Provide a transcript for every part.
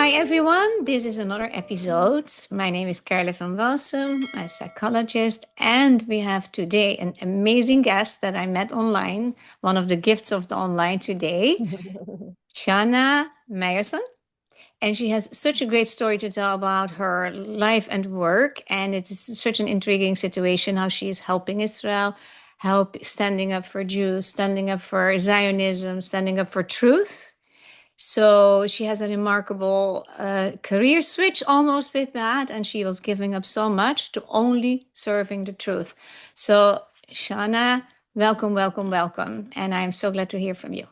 Hi everyone, this is another episode. My name is Carla van Walsum, I'm a psychologist, and we have today an amazing guest that I met online, one of the gifts of the online today, Shana Meyerson. And she has such a great story to tell about her life and work. And it is such an intriguing situation how she is helping Israel, standing up for Jews, standing up for Zionism, standing up for truth. So she has a remarkable career switch almost with that, and she was giving up so much to only serving the truth. So, Shana, welcome, welcome, welcome. And I'm so glad to hear from you.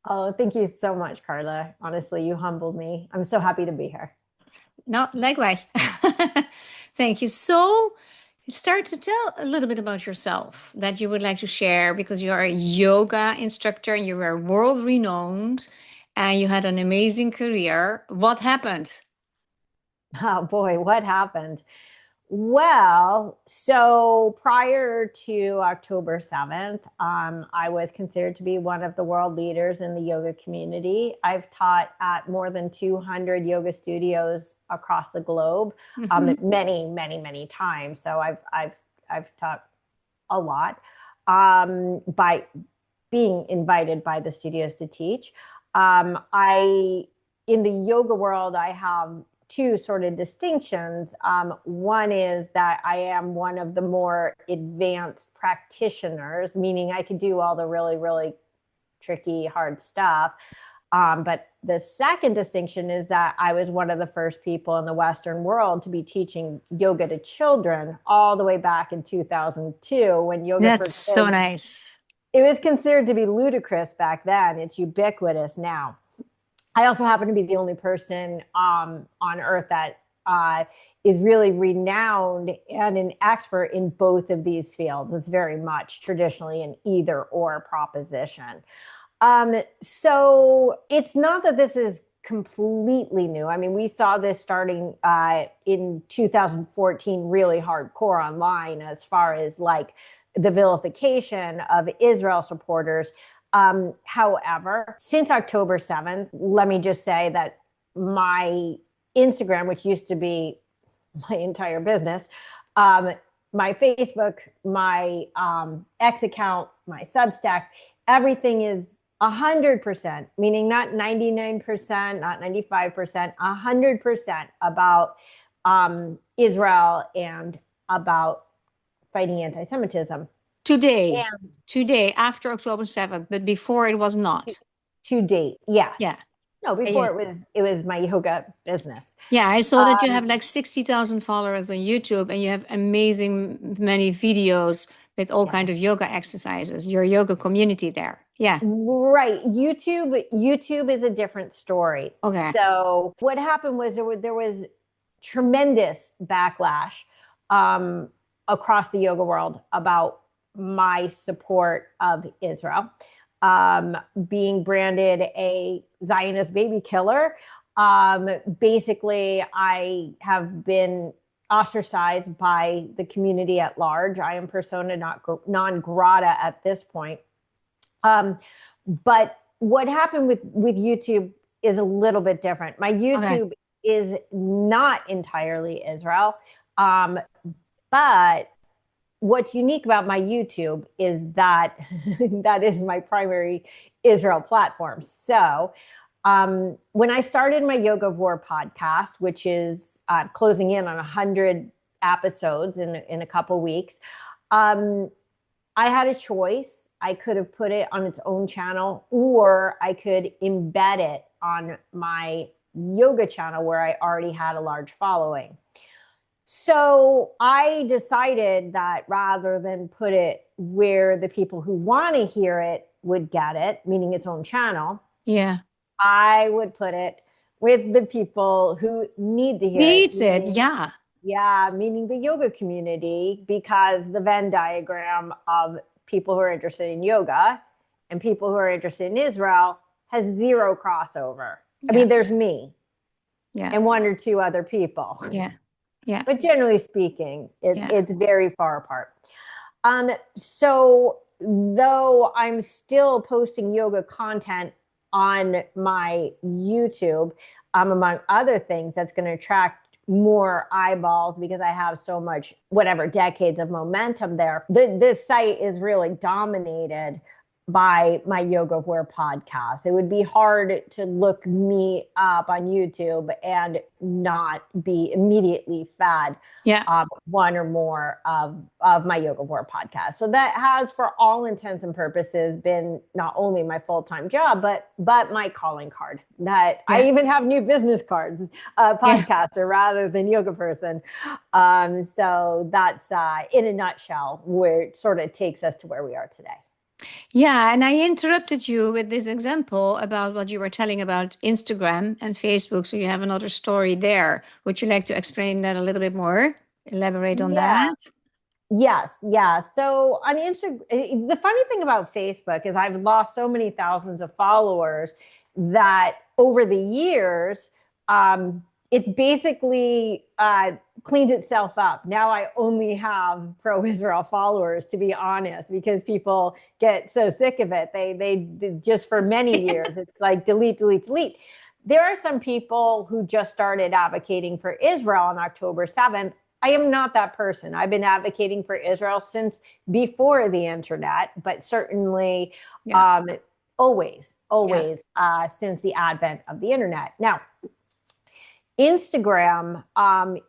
Oh, thank you so much, Carla. Honestly, you humbled me. I'm so happy to be here. No, likewise. Thank you. So, start to tell a little bit about yourself that you would like to share because you are a yoga instructor and you were world renowned and you had an amazing career. What happened? Oh boy, what happened? Well, so prior to October 7th, I was considered to be one of the world leaders in the yoga community. I've taught at more than 200 yoga studios across the globe, many times. So I've taught a lot by being invited by the studios to teach. In the yoga world, I have two sort of distinctions. One is that I am one of the more advanced practitioners, meaning I could do all the really tricky, hard stuff. But the second distinction is that I was one of the first people in the Western world to be teaching yoga to children all the way back in 2002 when yoga That's for kids, so nice. It was considered to be ludicrous back then. It's ubiquitous now. I also happen to be the only person on earth that is really renowned and an expert in both of these fields. It's very much traditionally an either or proposition. So it's not that this is completely new. I mean, we saw this starting in 2014, really hardcore online as far as like the vilification of Israel supporters. However, since October 7th, let me just say that my Instagram, which used to be my entire business, my Facebook, my X account, my Substack, everything is 100%, meaning not 99%, not 95%, 100% about Israel and about fighting anti-Semitism. Today, after October 7th, but before it was not. To date, yes. Yeah. No, before it was my yoga business. Yeah, I saw that you have like 60,000 followers on YouTube and you have amazing many videos with all kind of yoga exercises. Your yoga community there. Yeah. Right. YouTube is a different story. Okay. So what happened was there was tremendous backlash across the yoga world about my support of Israel, being branded a Zionist baby killer. Basically, I have been ostracized by the community at large. I am persona non grata at this point. But what happened with YouTube is a little bit different. My YouTube is not entirely Israel. But what's unique about my YouTube is that that is my primary Israel platform. So when I started my Yoga Vor podcast, which is closing in on 100 episodes in a couple weeks, I had a choice. I could have put it on its own channel, or I could embed it on my yoga channel where I already had a large following. So I decided that rather than put it where the people who want to hear it would get it, meaning its own channel, I would put it with the people who need to hear Needs it, yeah. Yeah, meaning the yoga community, because the Venn diagram of people who are interested in yoga and people who are interested in Israel has zero crossover. I mean, there's me and one or two other people. Yeah. But generally speaking, it's very far apart. So though I'm still posting yoga content on my YouTube, among other things, that's going to attract more eyeballs because I have so much, whatever, decades of momentum there. This site is really dominated by my Yoga of Wear podcast. It would be hard to look me up on YouTube and not be immediately fed one or more of my Yoga of Wear podcast. So that has, for all intents and purposes, been not only my full-time job, but my calling card. That I even have new business cards, podcaster rather than yoga person. So that's in a nutshell where it sort of takes us to where we are today. Yeah, and I interrupted you with this example about what you were telling about Instagram and Facebook. So you have another story there. Would you like to explain that a little bit more? Elaborate on that? Yes. Yeah. So on Instagram, the funny thing about Facebook is I've lost so many thousands of followers that over the years, it's basically cleaned itself up. Now I only have pro-Israel followers, to be honest, because people get so sick of it. They just for many years, it's like delete, delete, delete. There are some people who just started advocating for Israel on October 7th. I am not that person. I've been advocating for Israel since before the internet, but certainly always since the advent of the internet. Now, Instagram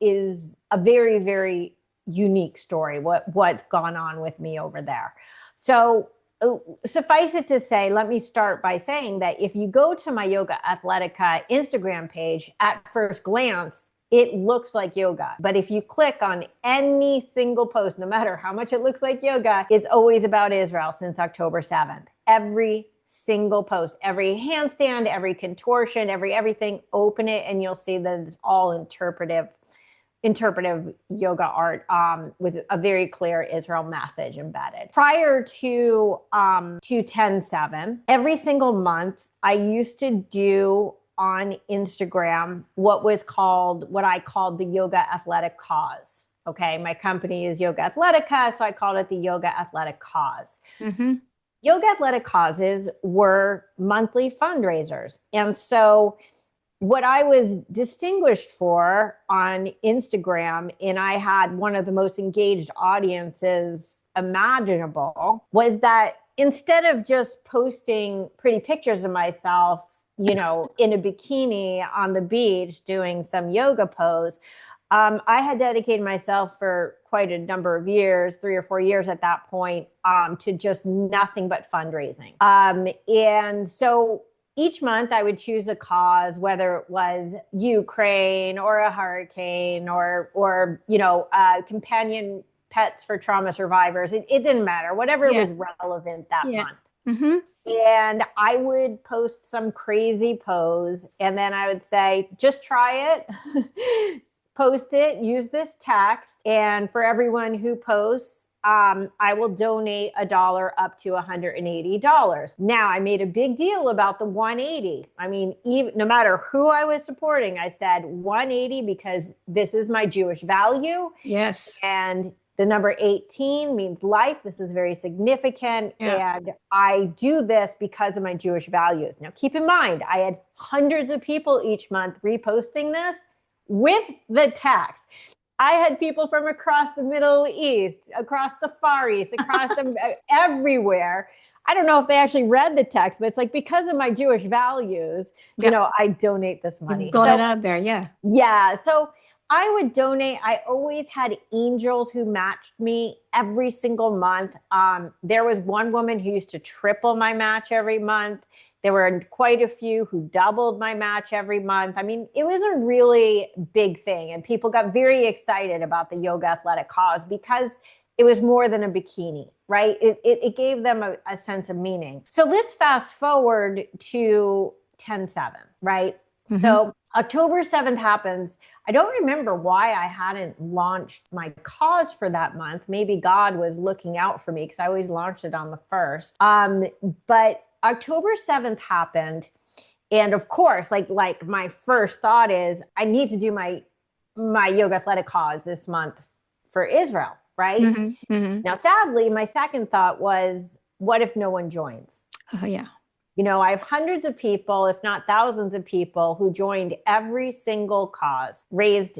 is a very, very unique story, what's gone on with me over there. So suffice it to say, let me start by saying that if you go to my YOGAthletica Instagram page, at first glance, it looks like yoga. But if you click on any single post, no matter how much it looks like yoga, it's always about Israel since October 7th. Every single post, every handstand, every contortion, everything, open it and you'll see that it's all interpretive yoga art with a very clear Israel message embedded. Prior to 10/7, every single month I used to do on Instagram what I called the Yoga Athletic Cause. Okay, my company is YOGAthletica, so I called it the Yoga Athletic Cause. Mm-hmm. Yoga Athletic Causes were monthly fundraisers. And so what I was distinguished for on Instagram, and I had one of the most engaged audiences imaginable, was that instead of just posting pretty pictures of myself, in a bikini on the beach doing some yoga pose, I had dedicated myself for quite a number of years, 3 or 4 years at that point, to just nothing but fundraising. And so each month I would choose a cause, whether it was Ukraine or a hurricane or companion pets for trauma survivors. It didn't matter, whatever was relevant that month. Mm-hmm. And I would post some crazy pose, and then I would say, just try it. Post it, use this text, and for everyone who posts, I will donate $1 up to $180. Now, I made a big deal about the 180. I mean, even no matter who I was supporting, I said 180 because this is my Jewish value. Yes. And the number 18 means life. This is very significant. Yeah. And I do this because of my Jewish values. Now, keep in mind, I had hundreds of people each month reposting this with the text. I had people from across the Middle East, across the Far East, across everywhere. I don't know if they actually read the text, but it's like, because of my Jewish values, I donate this money. You got it out there, yeah. Yeah. So I would donate. I always had angels who matched me every single month. There was one woman who used to triple my match every month. There were quite a few who doubled my match every month. I mean, it was a really big thing. And people got very excited about the Yoga Athletic Cause because it was more than a bikini, right? It gave them a sense of meaning. So let's fast forward to 10/7, right? Mm-hmm. So October 7th happens. I don't remember why I hadn't launched my cause for that month. Maybe God was looking out for me because I always launched it on the 1st. But October 7th happened. And of course, like my first thought is I need to do my YOGAthletic Cause this month for Israel, right? Mm-hmm. Mm-hmm. Now, sadly, my second thought was, what if no one joins? Oh, yeah. I have hundreds of people, if not thousands of people, who joined every single cause, raised,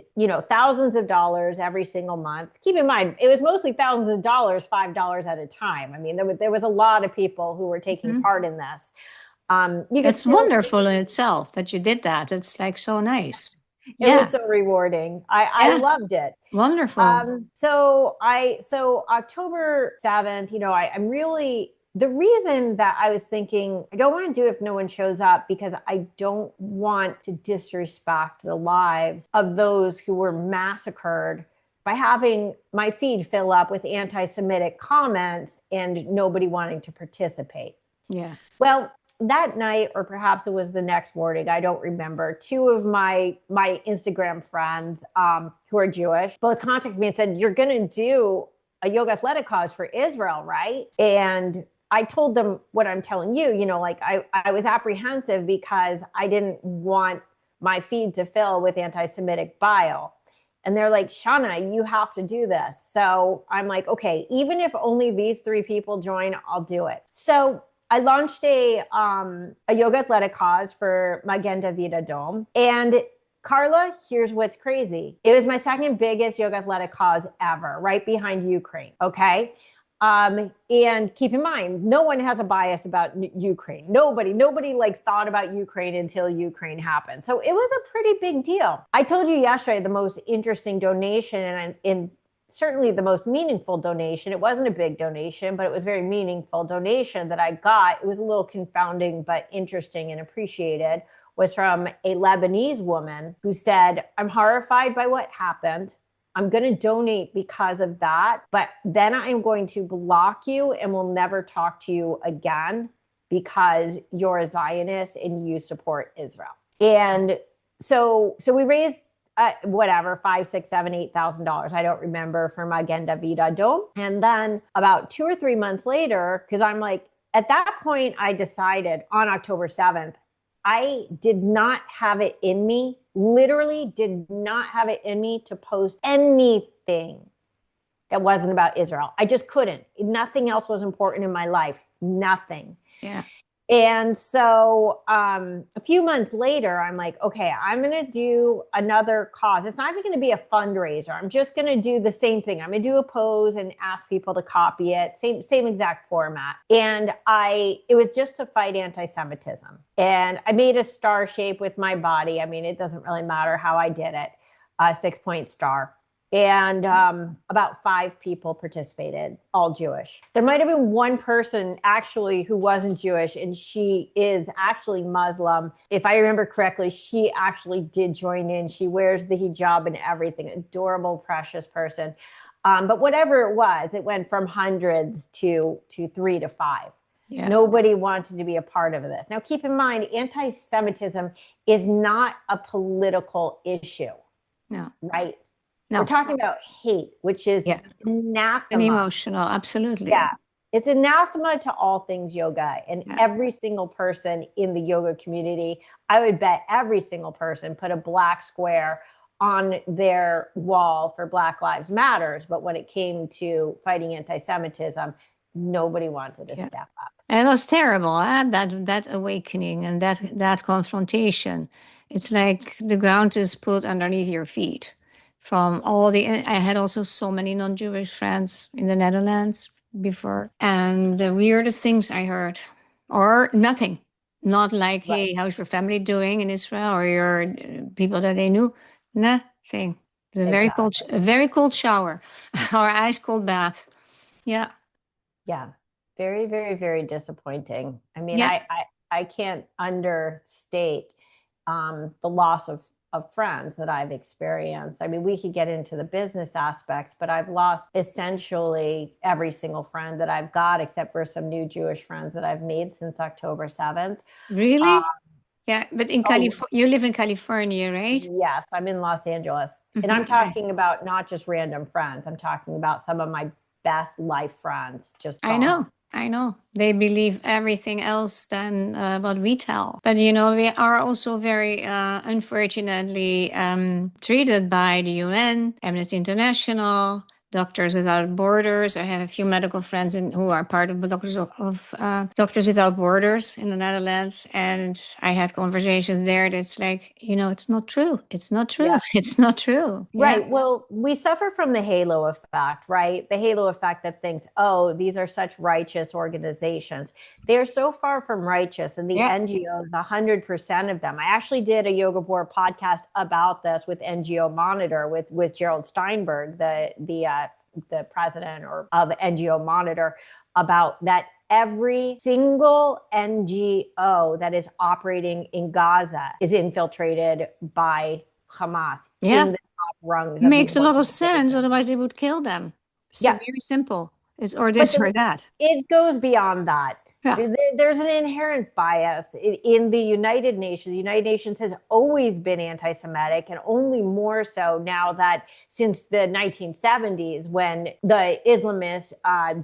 thousands of dollars every single month. Keep in mind, it was mostly thousands of dollars, $5 at a time. I mean, there was a lot of people who were taking part in this. You could That's still wonderful in itself that you did that. It's like so nice. It was Yeah. so rewarding. I Yeah. loved it. Wonderful. So October 7th, I'm really, the reason that I was thinking I don't want to do it if no one shows up, because I don't want to disrespect the lives of those who were massacred by having my feed fill up with anti-Semitic comments and nobody wanting to participate. Yeah. Well, that night, or perhaps it was the next morning, I don't remember, two of my Instagram friends who are Jewish both contacted me and said, "You're going to do a YOGAthletica cause for Israel, right?" And I told them what I'm telling you, like I was apprehensive because I didn't want my feed to fill with anti-Semitic bile. And they're like, "Shana, you have to do this." So I'm like, okay, even if only these 3 people join, I'll do it. So I launched a YOGAthletica cause for Magen David Adom. And Carla, here's what's crazy. It was my second biggest YOGAthletica cause ever, right behind Ukraine. Okay. And keep in mind, no one has a bias about Ukraine. Nobody like thought about Ukraine until Ukraine happened. So it was a pretty big deal. I told you yesterday the most interesting donation, and in certainly the most meaningful donation. It wasn't a big donation, but it was very meaningful donation that I got. It was a little confounding, but interesting and appreciated, was from a Lebanese woman who said, "I'm horrified by what happened. I'm going to donate because of that, but then I'm going to block you and will never talk to you again because you're a Zionist and you support Israel." And so we raised whatever, $5, $6, $7, $8,000. I don't remember, for Magen David Adom. And then about 2 or 3 months later, because I'm like, at that point, I decided on October 7th, I did not have it in me, literally did not have it in me to post anything that wasn't about Israel. I just couldn't. Nothing else was important in my life. Nothing. Yeah. And so a few months later, I'm like, okay, I'm going to do another cause. It's not even going to be a fundraiser. I'm just going to do the same thing. I'm going to do a pose and ask people to copy it. Same exact format. And it was just to fight anti-Semitism. And I made a star shape with my body. I mean, it doesn't really matter how I did it, a 6-point star. And about 5 people participated, all Jewish. There might have been one person actually who wasn't Jewish, and she is actually Muslim. If I remember correctly, she actually did join in. She wears the hijab and everything. Adorable, precious person. But whatever it was, it went from hundreds to 3 to 5. Yeah. Nobody wanted to be a part of this. Now, keep in mind, anti-Semitism is not a political issue. No. Right? No. We're talking about hate, which is anathema. And emotional, absolutely. Yeah. It's anathema to all things yoga. And every single person in the yoga community, I would bet every single person put a black square on their wall for Black Lives Matters. But when it came to fighting anti-Semitism, nobody wanted to step up. And it was terrible, that awakening and that confrontation. It's like the ground is put underneath your feet. I had also so many non-Jewish friends in the Netherlands before. And the weirdest things I heard, or nothing. Not like, hey, how's your family doing in Israel, or your people that they knew? Nothing. A very cold shower or ice cold bath. Yeah. Yeah. Very, very, very disappointing. I mean, I can't understate the loss of friends that I've experienced. I mean, we could get into the business aspects, but I've lost essentially every single friend that I've got, except for some new Jewish friends that I've made since October 7th. Really? Yeah, but in California, you live in California, right? Yes, I'm in Los Angeles. And I'm talking about not just random friends. I'm talking about some of my best life friends. Just gone. I know. They believe everything else than what we tell. But, we are also very unfortunately treated by the UN, Amnesty International, Doctors Without Borders. I have a few medical friends who are part of the Doctors Without Borders in the Netherlands. And I had conversations there that's like, it's not true. It's not true. Yeah. It's not true. Right. Yeah. Well, we suffer from the halo effect, right? The halo effect that thinks, oh, these are such righteous organizations. They're so far from righteous, and the Yeah. NGOs, 100% of them. I actually did a YOGAvore podcast about this with NGO Monitor with Gerald Steinberg, the president of NGO Monitor, about that. Every single NGO that is operating in Gaza is infiltrated by Hamas in the top rungs. Makes a lot of sense. Otherwise, they would kill them. So Yeah. very simple. It's or this or that. It goes beyond that. Yeah. There's an inherent bias in the United Nations. The United Nations has always been anti-Semitic, and only more so now that since the 1970s, when the Islamists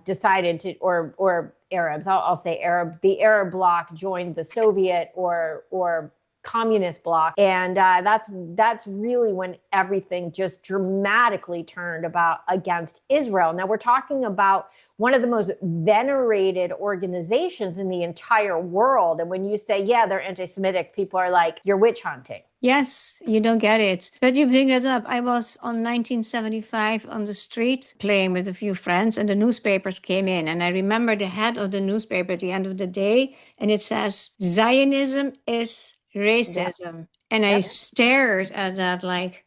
decided to, or Arabs, I'll say Arab, the Arab bloc joined the Soviet or communist bloc, and that's really when everything just dramatically turned against Israel. Now we're talking about one of the most venerated organizations in the entire world, and when you say, yeah, they're anti-Semitic, people are like, you're witch hunting. Yes, you don't get it. But you bring that up. I was on 1975 on the street playing with a few friends, and the newspapers came in. And I remember the head of the newspaper at the end of the day, and it says, Zionism is racism. Yep. And I stared at that like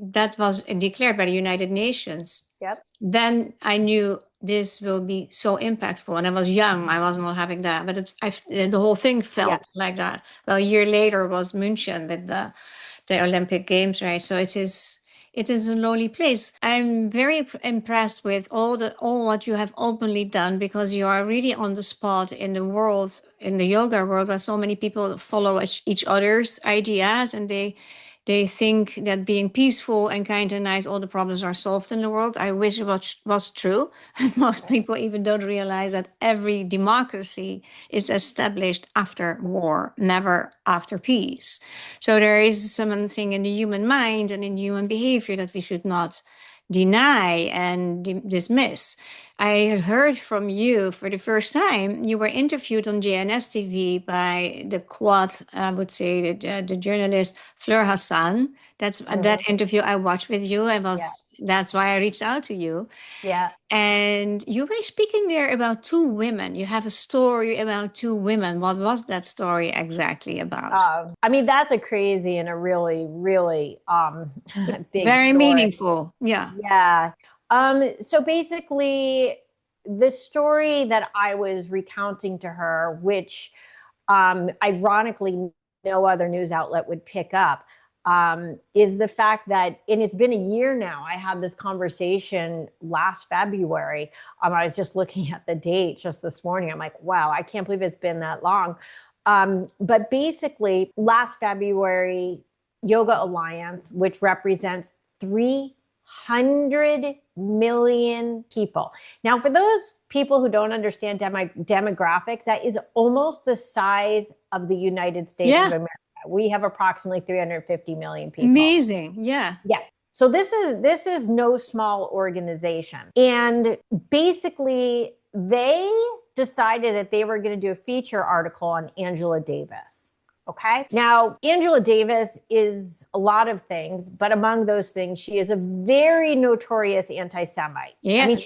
that was declared by the United Nations. Yep. Then I knew this will be so impactful. And I was young. I was not having that. But the whole thing felt like that. Well, a year later was München with the Olympic Games, right? So it is a lonely place. I'm very impressed with all what you have openly done, because you are really on the spot in the world, in the yoga world, where so many people follow each other's ideas, and they think that being peaceful and kind and nice, all the problems are solved in the world. I wish it was true. Most people even don't realize that every democracy is established after war, never after peace. So there is something in the human mind and in human behavior that we should not deny and dismiss. I heard from you for the first time. You were interviewed on JNS TV by the Quad, I would say, the journalist Fleur Hassan. That's that interview I watched with you. That's why I reached out to you. Yeah. And you were speaking there about two women. You have a story about two women. What was that story exactly about? I mean, that's a crazy and a really, really big very story. Meaningful. Yeah. Yeah. So basically, the story that I was recounting to her, which ironically no other news outlet would pick up, is the fact that, and it's been a year now, I had this conversation last February. I was just looking at the date just this morning. I'm like, wow, I can't believe it's been that long. But basically, last February, Yoga Alliance, which represents 300 million people. Now, for those people who don't understand demographics, that is almost the size of the United States of America. We have approximately 350 million people. Amazing. Yeah. Yeah. So this is no small organization. And basically, they decided that they were going to do a feature article on Angela Davis. Okay. Now, Angela Davis is a lot of things, but among those things, she is a very notorious anti-Semite. Yes. I mean,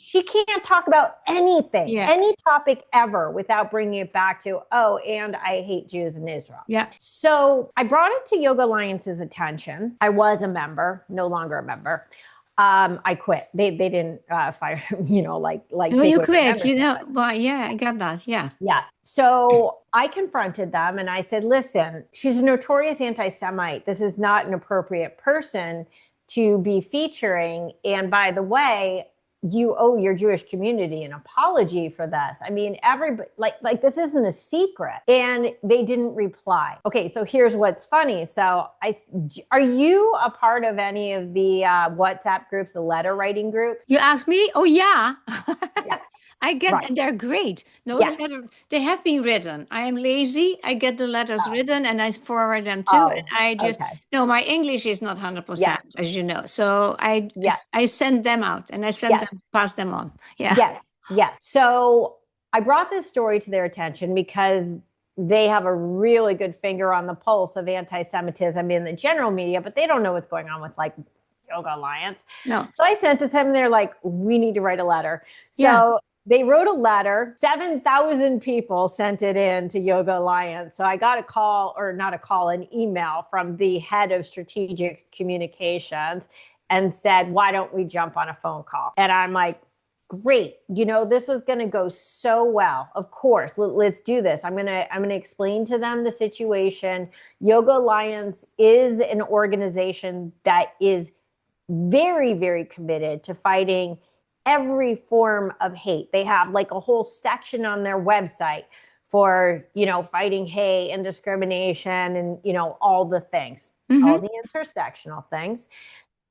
she can't talk about anything, any topic ever without bringing it back to, oh, and I hate Jews in Israel. Yeah. So I brought it to Yoga Alliance's attention. I was a member, no longer a member. I quit. They didn't fire, like. Oh, you quit. Well, yeah, I got that. Yeah. Yeah. So I confronted them and I said, listen, she's a notorious anti-Semite. This is not an appropriate person to be featuring. And by the way, you owe your Jewish community an apology for this. I mean, everybody, like this isn't a secret. And they didn't reply. Okay, so here's what's funny. So are you a part of any of the WhatsApp groups, the letter writing groups? You ask me? Oh, yeah. Yeah. I get, Right. and they're great. No, the Yes. letter, they have been written. I am lazy. I get the letters Oh, written and I forward them too. And oh, I just, okay. no, my English is not 100%, Yes. as you know. So Yes. I send them out and I send Yes. them, pass them on. Yeah. Yes. Yes. So I brought this story to their attention because they have a really good finger on the pulse of anti-Semitism in the general media, but they don't know what's going on with like Yoga Alliance. No. So I sent it to them. They're like, we need to write a letter. Yeah. So they wrote a letter. 7,000 people sent it in to Yoga Alliance. So I got a call, or not a call, an email from the head of strategic communications and said, why don't we jump on a phone call? And I'm like, great. This is going to go so well. Of course, let's do this. I'm going to explain to them the situation. Yoga Alliance is an organization that is very, very committed to fighting every form of hate. They have like a whole section on their website for, fighting hate and discrimination and, all the things, all the intersectional things.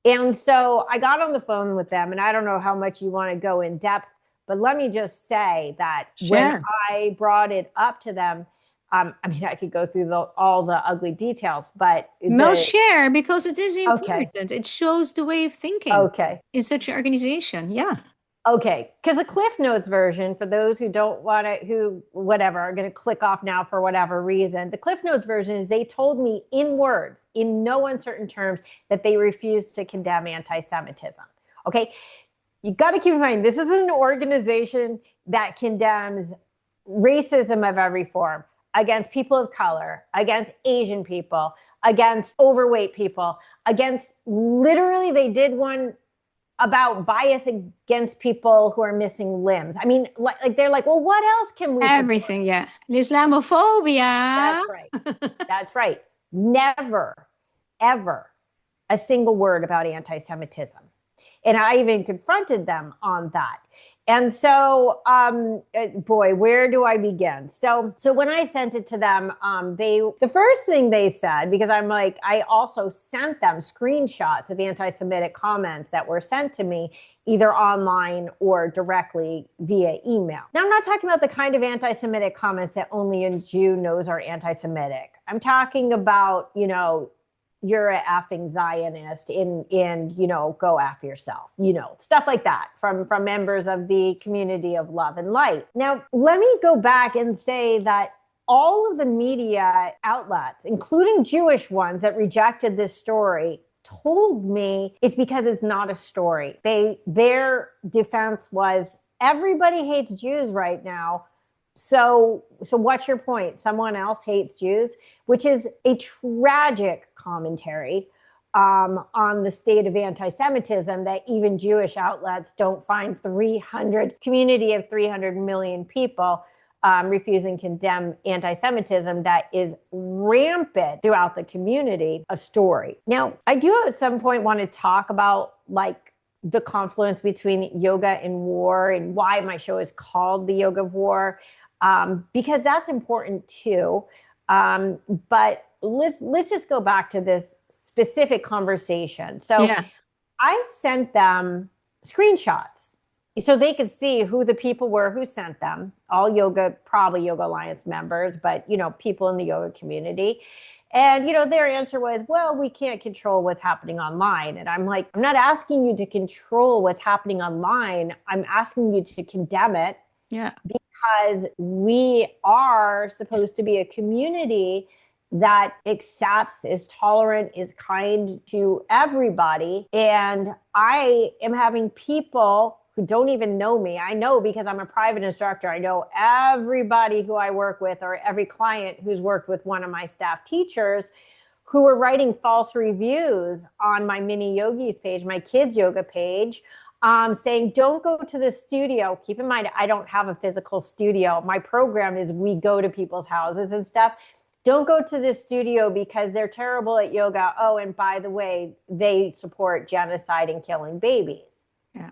And so I got on the phone with them, and I don't know how much you want to go in depth, but let me just say that when I brought it up to them, I could go through all the ugly details, but Share, because it is important. Okay. It shows the way of thinking Okay. in such an organization. Yeah. Okay, because the Cliff Notes version, for those who don't want to, who whatever, are going to click off now for whatever reason, the Cliff Notes version is they told me in words, in no uncertain terms, that they refused to condemn anti-Semitism. Okay, you got to keep in mind, this is an organization that condemns racism of every form, against people of color, against Asian people, against overweight people, against, literally, they did one about bias against people who are missing limbs. I mean, like they're like, well, what else can we Everything, yeah. Islamophobia. That's right. That's right. Never, ever a single word about anti-Semitism. And I even confronted them on that. And so, boy, where do I begin? So when I sent it to them, the first thing they said, because I'm like, I also sent them screenshots of anti-Semitic comments that were sent to me either online or directly via email. Now, I'm not talking about the kind of anti-Semitic comments that only a Jew knows are anti-Semitic. I'm talking about, you're a effing Zionist in go F yourself, stuff like that from members of the community of love and light. Now, let me go back and say that all of the media outlets, including Jewish ones that rejected this story, told me it's because it's not a story. Their defense was, everybody hates Jews right now. So what's your point? Someone else hates Jews, which is a tragic commentary on the state of anti-Semitism that even Jewish outlets don't find community of 300 million people refusing to condemn anti-Semitism that is rampant throughout the community a story. Now, I do at some point want to talk about like the confluence between yoga and war and why my show is called The Yoga of War, because that's important too. But let's just go back to this specific conversation. So yeah. I sent them screenshots so they could see who the people were who sent them, probably Yoga Alliance members, but, people in the yoga community. And, their answer was, well, we can't control what's happening online. And I'm like, I'm not asking you to control what's happening online. I'm asking you to condemn it. Yeah. Because we are supposed to be a community that accepts, is tolerant, is kind to everybody. And I am having people who don't even know me. I know because I'm a private instructor. I know everybody who I work with, or every client who's worked with one of my staff teachers, who are writing false reviews on my mini yogis page, my kids yoga page, saying, don't go to the studio. Keep in mind, I don't have a physical studio. My program is we go to people's houses and stuff. Don't go to the studio because they're terrible at yoga. Oh, and by the way, they support genocide and killing babies. Yeah.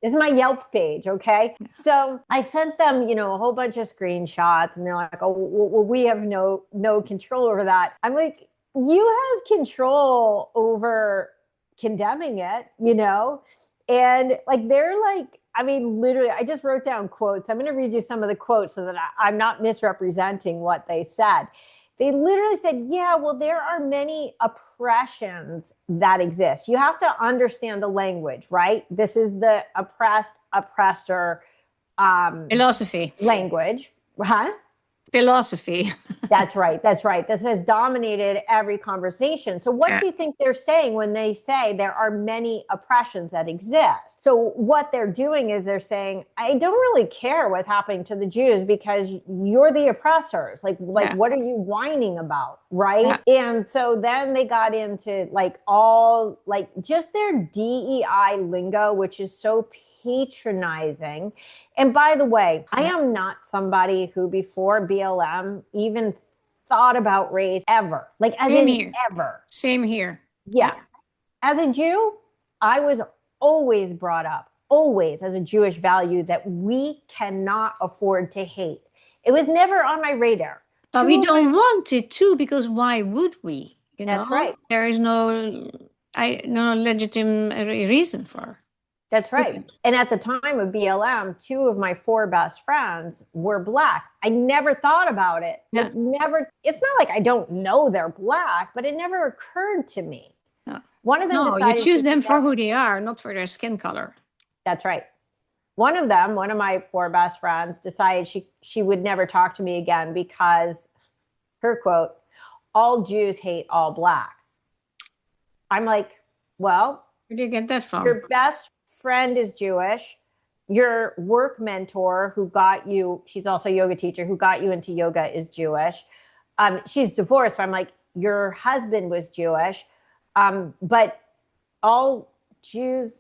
This is my Yelp page, okay? Yeah. So I sent them, a whole bunch of screenshots, and they're like, oh, well, we have no control over that. I'm like, you have control over condemning it, and like, they're like, I mean, literally, I just wrote down quotes. I'm going to read you some of the quotes so that I'm not misrepresenting what they said. They literally said, yeah, well, there are many oppressions that exist. You have to understand the language, right? This is the oppressed, oppressor philosophy language, huh? Philosophy. That's right. That's right. This has dominated every conversation. So what do you think they're saying when they say there are many oppressions that exist? So what they're doing is they're saying, I don't really care what's happening to the Jews because you're the oppressors. Like what are you whining about? Right. Yeah. And so then they got into all just their DEI lingo, which is so patronizing. And by the way, I am not somebody who before BLM even thought about race ever. Ever. Same here. Yeah. As a Jew, I was always brought up, always as a Jewish value that we cannot afford to hate. It was never on my radar. But we don't want it to, because why would we? That's right. There is no legitimate reason for. That's right. And at the time of BLM, 2 of my 4 best friends were Black. I never thought about it. Yeah. It's not like I don't know they're Black, but it never occurred to me. No. One of them decided you choose them for who they are, not for their skin color. That's right. One of my 4 best friends, decided she would never talk to me again because, her quote, all Jews hate all Blacks. I'm like, well, where do you get that from? Your best friend is Jewish. Your work mentor who got you, she's also a yoga teacher, who got you into yoga is Jewish. She's divorced, but I'm like, your husband was Jewish. But all Jews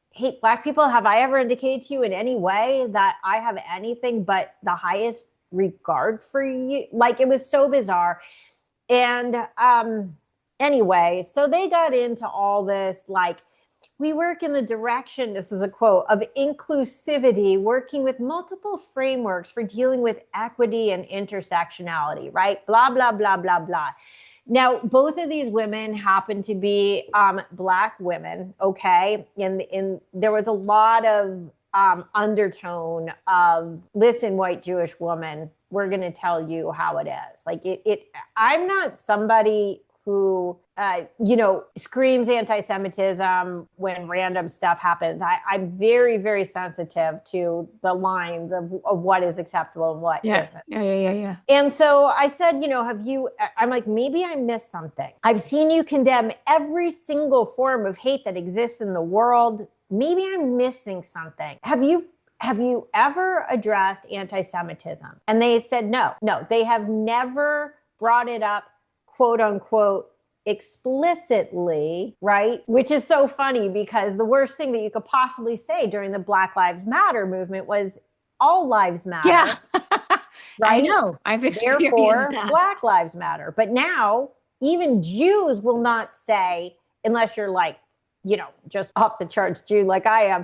hate Black people. Have I ever indicated to you in any way that I have anything but the highest regard for you? It was so bizarre. And anyway, so they got into all this, we work in the direction, this is a quote, of inclusivity, working with multiple frameworks for dealing with equity and intersectionality, right? Blah, blah, blah, blah, blah. Now, both of these women happen to be Black women, okay? And there was a lot of undertone of, listen, white Jewish woman, we're going to tell you how it is. I'm not somebody who, screams anti-Semitism when random stuff happens. I'm very, very sensitive to the lines of what is acceptable and what isn't. Yeah. And so I said, I'm like, maybe I missed something. I've seen you condemn every single form of hate that exists in the world. Maybe I'm missing something. Have you ever addressed anti-Semitism? And they said, no, they have never brought it up, quote unquote, explicitly, right? Which is so funny because the worst thing that you could possibly say during the Black Lives Matter movement was all lives matter. Yeah. Right? I know. I've experienced Therefore, that. Black lives matter. But now even Jews will not say, unless you're just off the charts Jew like I am,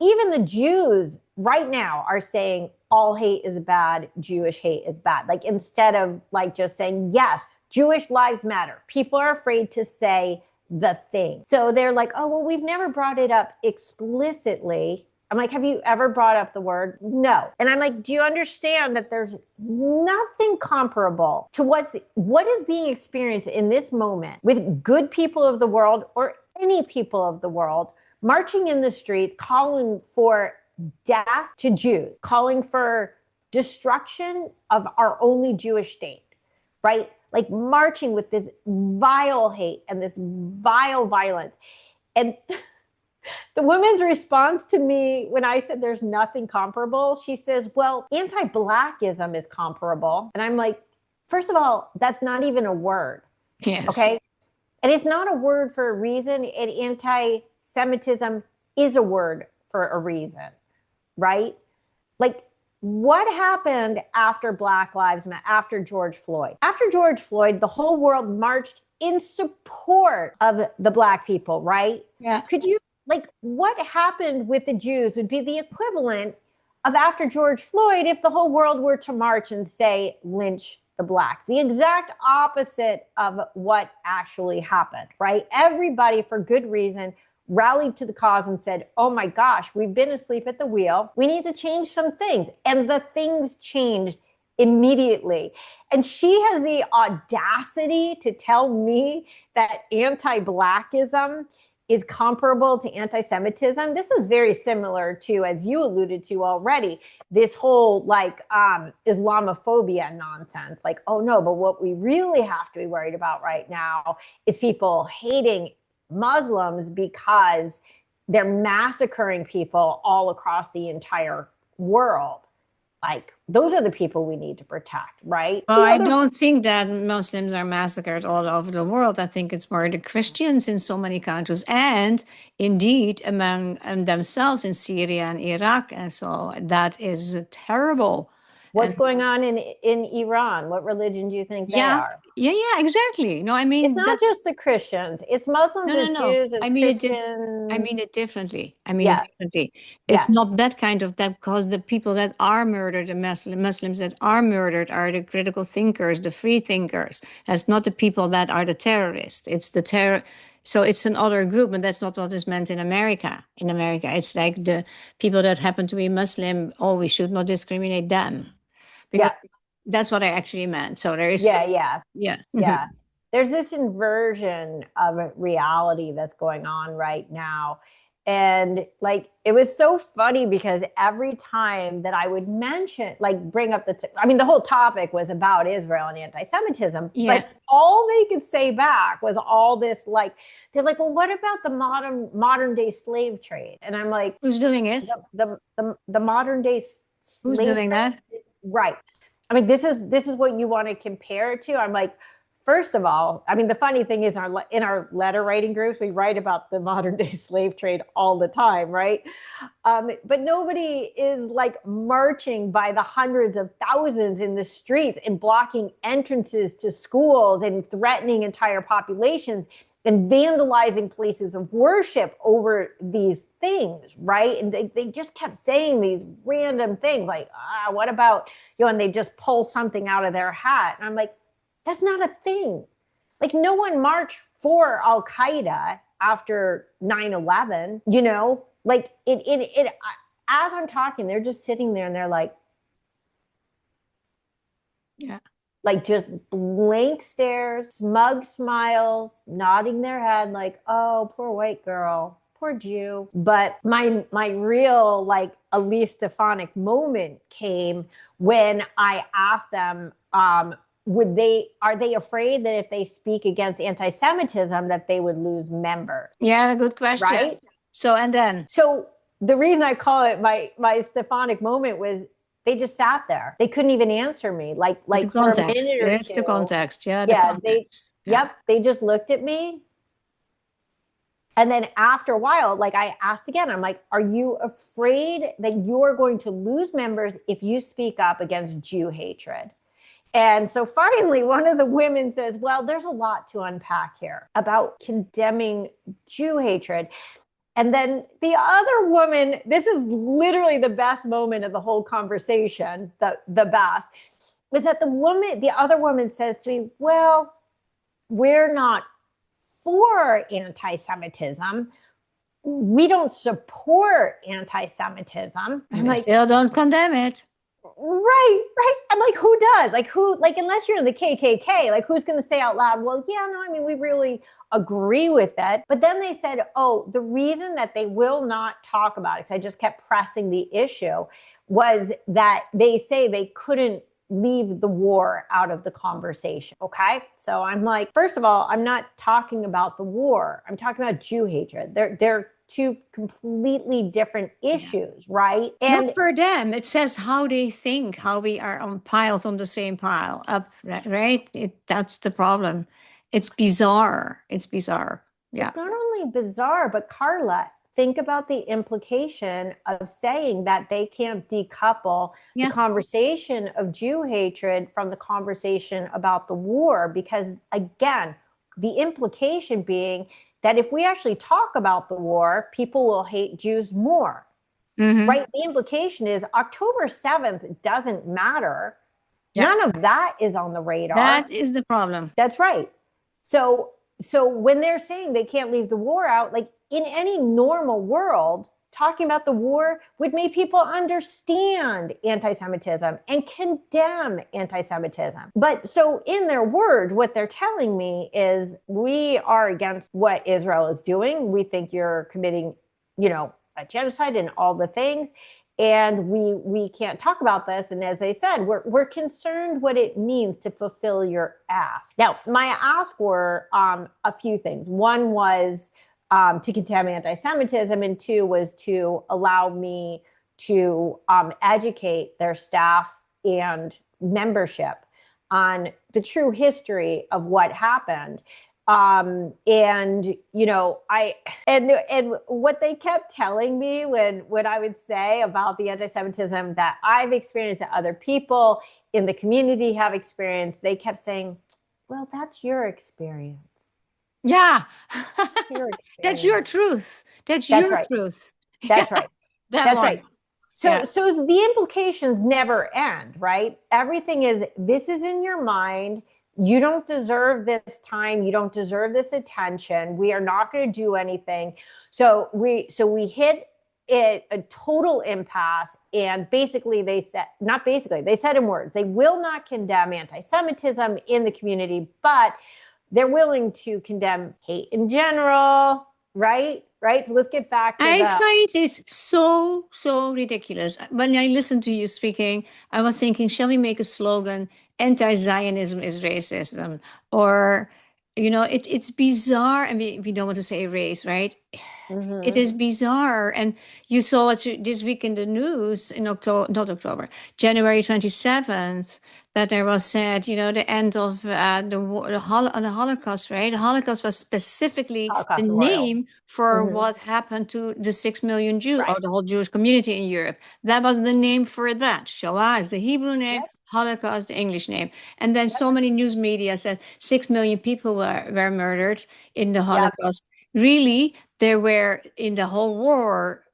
even the Jews right now are saying all hate is bad, Jewish hate is bad. Instead of just saying, yes, Jewish lives matter. People are afraid to say the thing. So they're like, oh, well, we've never brought it up explicitly. I'm like, have you ever brought up the word? No. And I'm like, do you understand that there's nothing comparable to what is being experienced in this moment with good people of the world or any people of the world marching in the streets, calling for death to Jews, calling for destruction of our only Jewish state, right? Marching with this vile hate and this vile violence. And the woman's response to me when I said there's nothing comparable, she says, well, anti-Blackism is comparable. And I'm like, first of all, that's not even a word. Yes. Okay. And it's not a word for a reason. And anti-Semitism is a word for a reason, right? What happened after Black Lives Matter, after George Floyd? After George Floyd, the whole world marched in support of the Black people, right? Yeah. Could you, what happened with the Jews would be the equivalent of after George Floyd if the whole world were to march and say, lynch the Blacks. The exact opposite of what actually happened, right? Everybody, for good reason, rallied to the cause and said, oh my gosh, we've been asleep at the wheel. We need to change some things. And the things changed immediately. And she has the audacity to tell me that anti-Blackism is comparable to anti-Semitism. This is very similar to, as you alluded to already, this whole like Islamophobia nonsense. Like, oh no, but what we really have to be worried about right now is people hating Muslims because they're massacring people all across the entire world. Like, those are the people we need to protect, right? Well, I don't think that Muslims are massacred all over the world. I think it's more the Christians in so many countries, and indeed among themselves in Syria and Iraq. And so that is terrible. What's going on in Iran? What religion do you think they are? Yeah, exactly. No, I mean, it's not just the Christians. It's Muslims, it's Jews, it's Christians. I mean it differently. It's not that kind of that, because the people that are murdered, the Muslims that are murdered, are the critical thinkers, the free thinkers. That's not the people that are the terrorists. It's the terror. So it's another group, and that's not what is meant in America. In America, it's like the people that happen to be Muslim. Oh, we should not discriminate them. Because that's what I actually meant. So there is yeah. There's this inversion of reality that's going on right now. And like, it was so funny because every time that I would mention, like bring up the whole topic was about Israel and anti-Semitism, but all they could say back was all this, like, they're like, well, what about the modern day slave trade? And I'm like, who's doing it? The modern day who's doing that? Right. I mean, this is what you want to compare it to. I'm like, first of all, I mean, the funny thing is in our letter writing groups, we write about the modern day slave trade all the time, right? But nobody is like marching by the hundreds of thousands in the streets and blocking entrances to schools and threatening entire populations and vandalizing places of worship over these things, right? And they just kept saying these random things like, what about, and they just pull something out of their hat. And I'm like, that's not a thing. Like, no one marched for Al-Qaeda after 9/11, like as I'm talking, they're just sitting there and they're like, like just blank stares, smug smiles, nodding their head like, oh, poor white girl, poor Jew. But my real like Elise Stefanik moment came when I asked them, are they afraid that if they speak against anti-Semitism that they would lose members? Yeah, good question. Right? So the reason I call it my Stefanik moment was they just sat there. They couldn't even answer me. Like for a minute or two. It's the context. Yeah. They just looked at me. And then after a while, like I asked again, I'm like, are you afraid that you're going to lose members if you speak up against Jew hatred? And so finally, one of the women says, well, there's a lot to unpack here about condemning Jew hatred. And then the other woman, this is literally the best moment of the whole conversation, the best, was that the other woman says to me, well, we're not for anti-Semitism. We don't support anti-Semitism. I'm like, still don't condemn it. Right. I'm like, who does? Like, unless you're in the KKK, like, who's going to say out loud, well, yeah, no, I mean, we really agree with it. But then they said, oh, the reason that they will not talk about it, because I just kept pressing the issue, was that they say they couldn't leave the war out of the conversation. Okay. So I'm like, first of all, I'm not talking about the war. I'm talking about Jew hatred. They're two completely different issues, right? And not for them. It says how they think, how we are on piles on the same pile up, right? That's the problem. It's bizarre. Yeah. It's not only bizarre, but Carla, think about the implication of saying that they can't decouple the conversation of Jew hatred from the conversation about the war. Because again, the implication being that if we actually talk about the war, people will hate Jews more, right? The implication is October 7th doesn't matter. Yeah. None of that is on the radar. That is the problem. That's right. So so when they're saying they can't leave the war out, like in any normal world, talking about the war would make people understand anti-Semitism and condemn anti-Semitism. But so in their words, what they're telling me is we are against what Israel is doing. We think you're committing, a genocide and all the things. And we can't talk about this. And as they said, we're concerned what it means to fulfill your ask. Now, my ask were a few things. One was to condemn anti-Semitism, and two was to allow me to educate their staff and membership on the true history of what happened. And what they kept telling me when I would say about the anti-Semitism that I've experienced, that other people in the community have experienced, they kept saying, well, that's your experience. Yeah. That's your truth. That's your right. truth. That's right. That's one. right. So the implications never end, right? Everything is, this is in your mind. You don't deserve this time. You don't deserve this attention. We are not going to do anything. So we hit it a total impasse. And basically they said in words, they will not condemn anti-Semitism in the community, but they're willing to condemn hate in general, right? Right. So let's get back to I find it so ridiculous. When I listened to you speaking, I was thinking, shall we make a slogan? Anti-Zionism is racism. Or, it's bizarre. I mean, we don't want to say race, right? Mm-hmm. It is bizarre. And you saw it this week in the news in January 27th, that there was said, the end of the Holocaust, right? The Holocaust was specifically the name for what happened to the 6 million Jews, or the whole Jewish community in Europe. That was the name for that. Shoah is the Hebrew name. Yep. Holocaust, the English name. And then so many news media said 6 million people were murdered in the Holocaust. Yep. Really, there were in the whole war,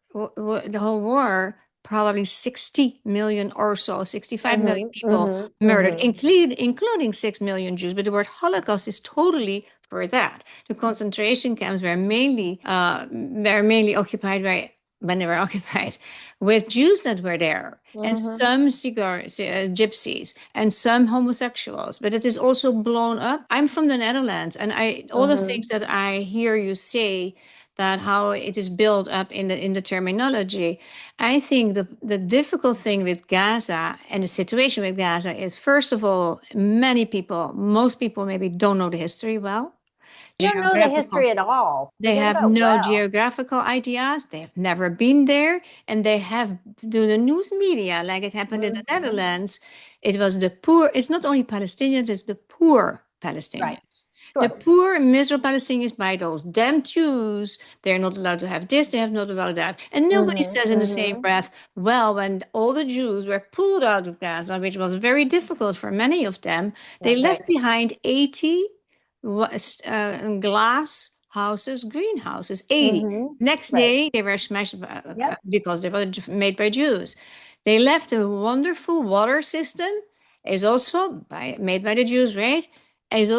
probably 60 million or so, 65 million people murdered, including 6 million Jews. But the word Holocaust is totally for that. The concentration camps were mainly occupied by, when they were occupied, with Jews that were there, and some gypsies, and some homosexuals. But it is also blown up. I'm from the Netherlands, and all the things that I hear you say, that how it is built up in the terminology. I think the difficult thing with Gaza and the situation with Gaza is, first of all, most people maybe don't know the history well. They don't know the history at all. They have no geographical ideas. They have never been there. And they have, through the news media, like it happened in the Netherlands, it was the poor. It's not only Palestinians, it's the poor Palestinians. Right. Sure. The poor, miserable Palestinians by those damn Jews. They're not allowed to have this, they have not allowed that. And nobody says in the same breath, well, when all the Jews were pulled out of Gaza, which was very difficult for many of them, they left behind 80 glass houses, greenhouses, 80. Next day, they were smashed because they were made by Jews. They left a wonderful water system, is also made by the Jews, right? Is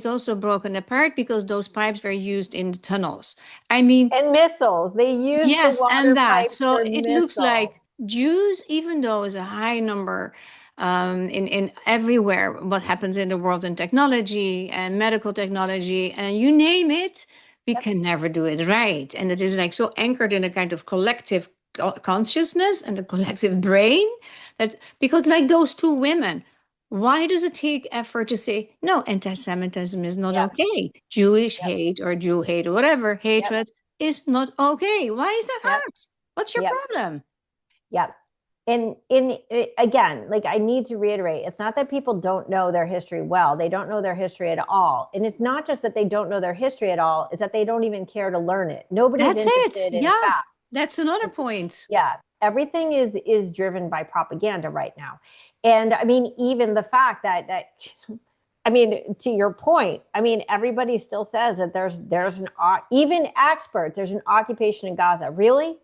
also broken apart because those pipes were used in the tunnels. I mean, and missiles. They used the water pipes. So it looks like Jews, even though it's a high number in everywhere, what happens in the world in technology and medical technology and you name it, we can never do it right. And it is like so anchored in a kind of collective consciousness and a collective brain that, because like those two women, why does it take effort to say, no, anti-Semitism is not okay. Jewish hate or Jew hate or whatever, hatred is not okay. Why is that hard? What's your problem? And again, like I need to reiterate, it's not that people don't know their history well. They don't know their history at all. And it's not just that they don't know their history at all, it's that they don't even care to learn it. Nobody's interested in fact. That's another point. Yeah. Everything is driven by propaganda right now. And I mean, even the fact that I mean, to your point, I mean, everybody still says that there's even experts, there's an occupation in Gaza. Really?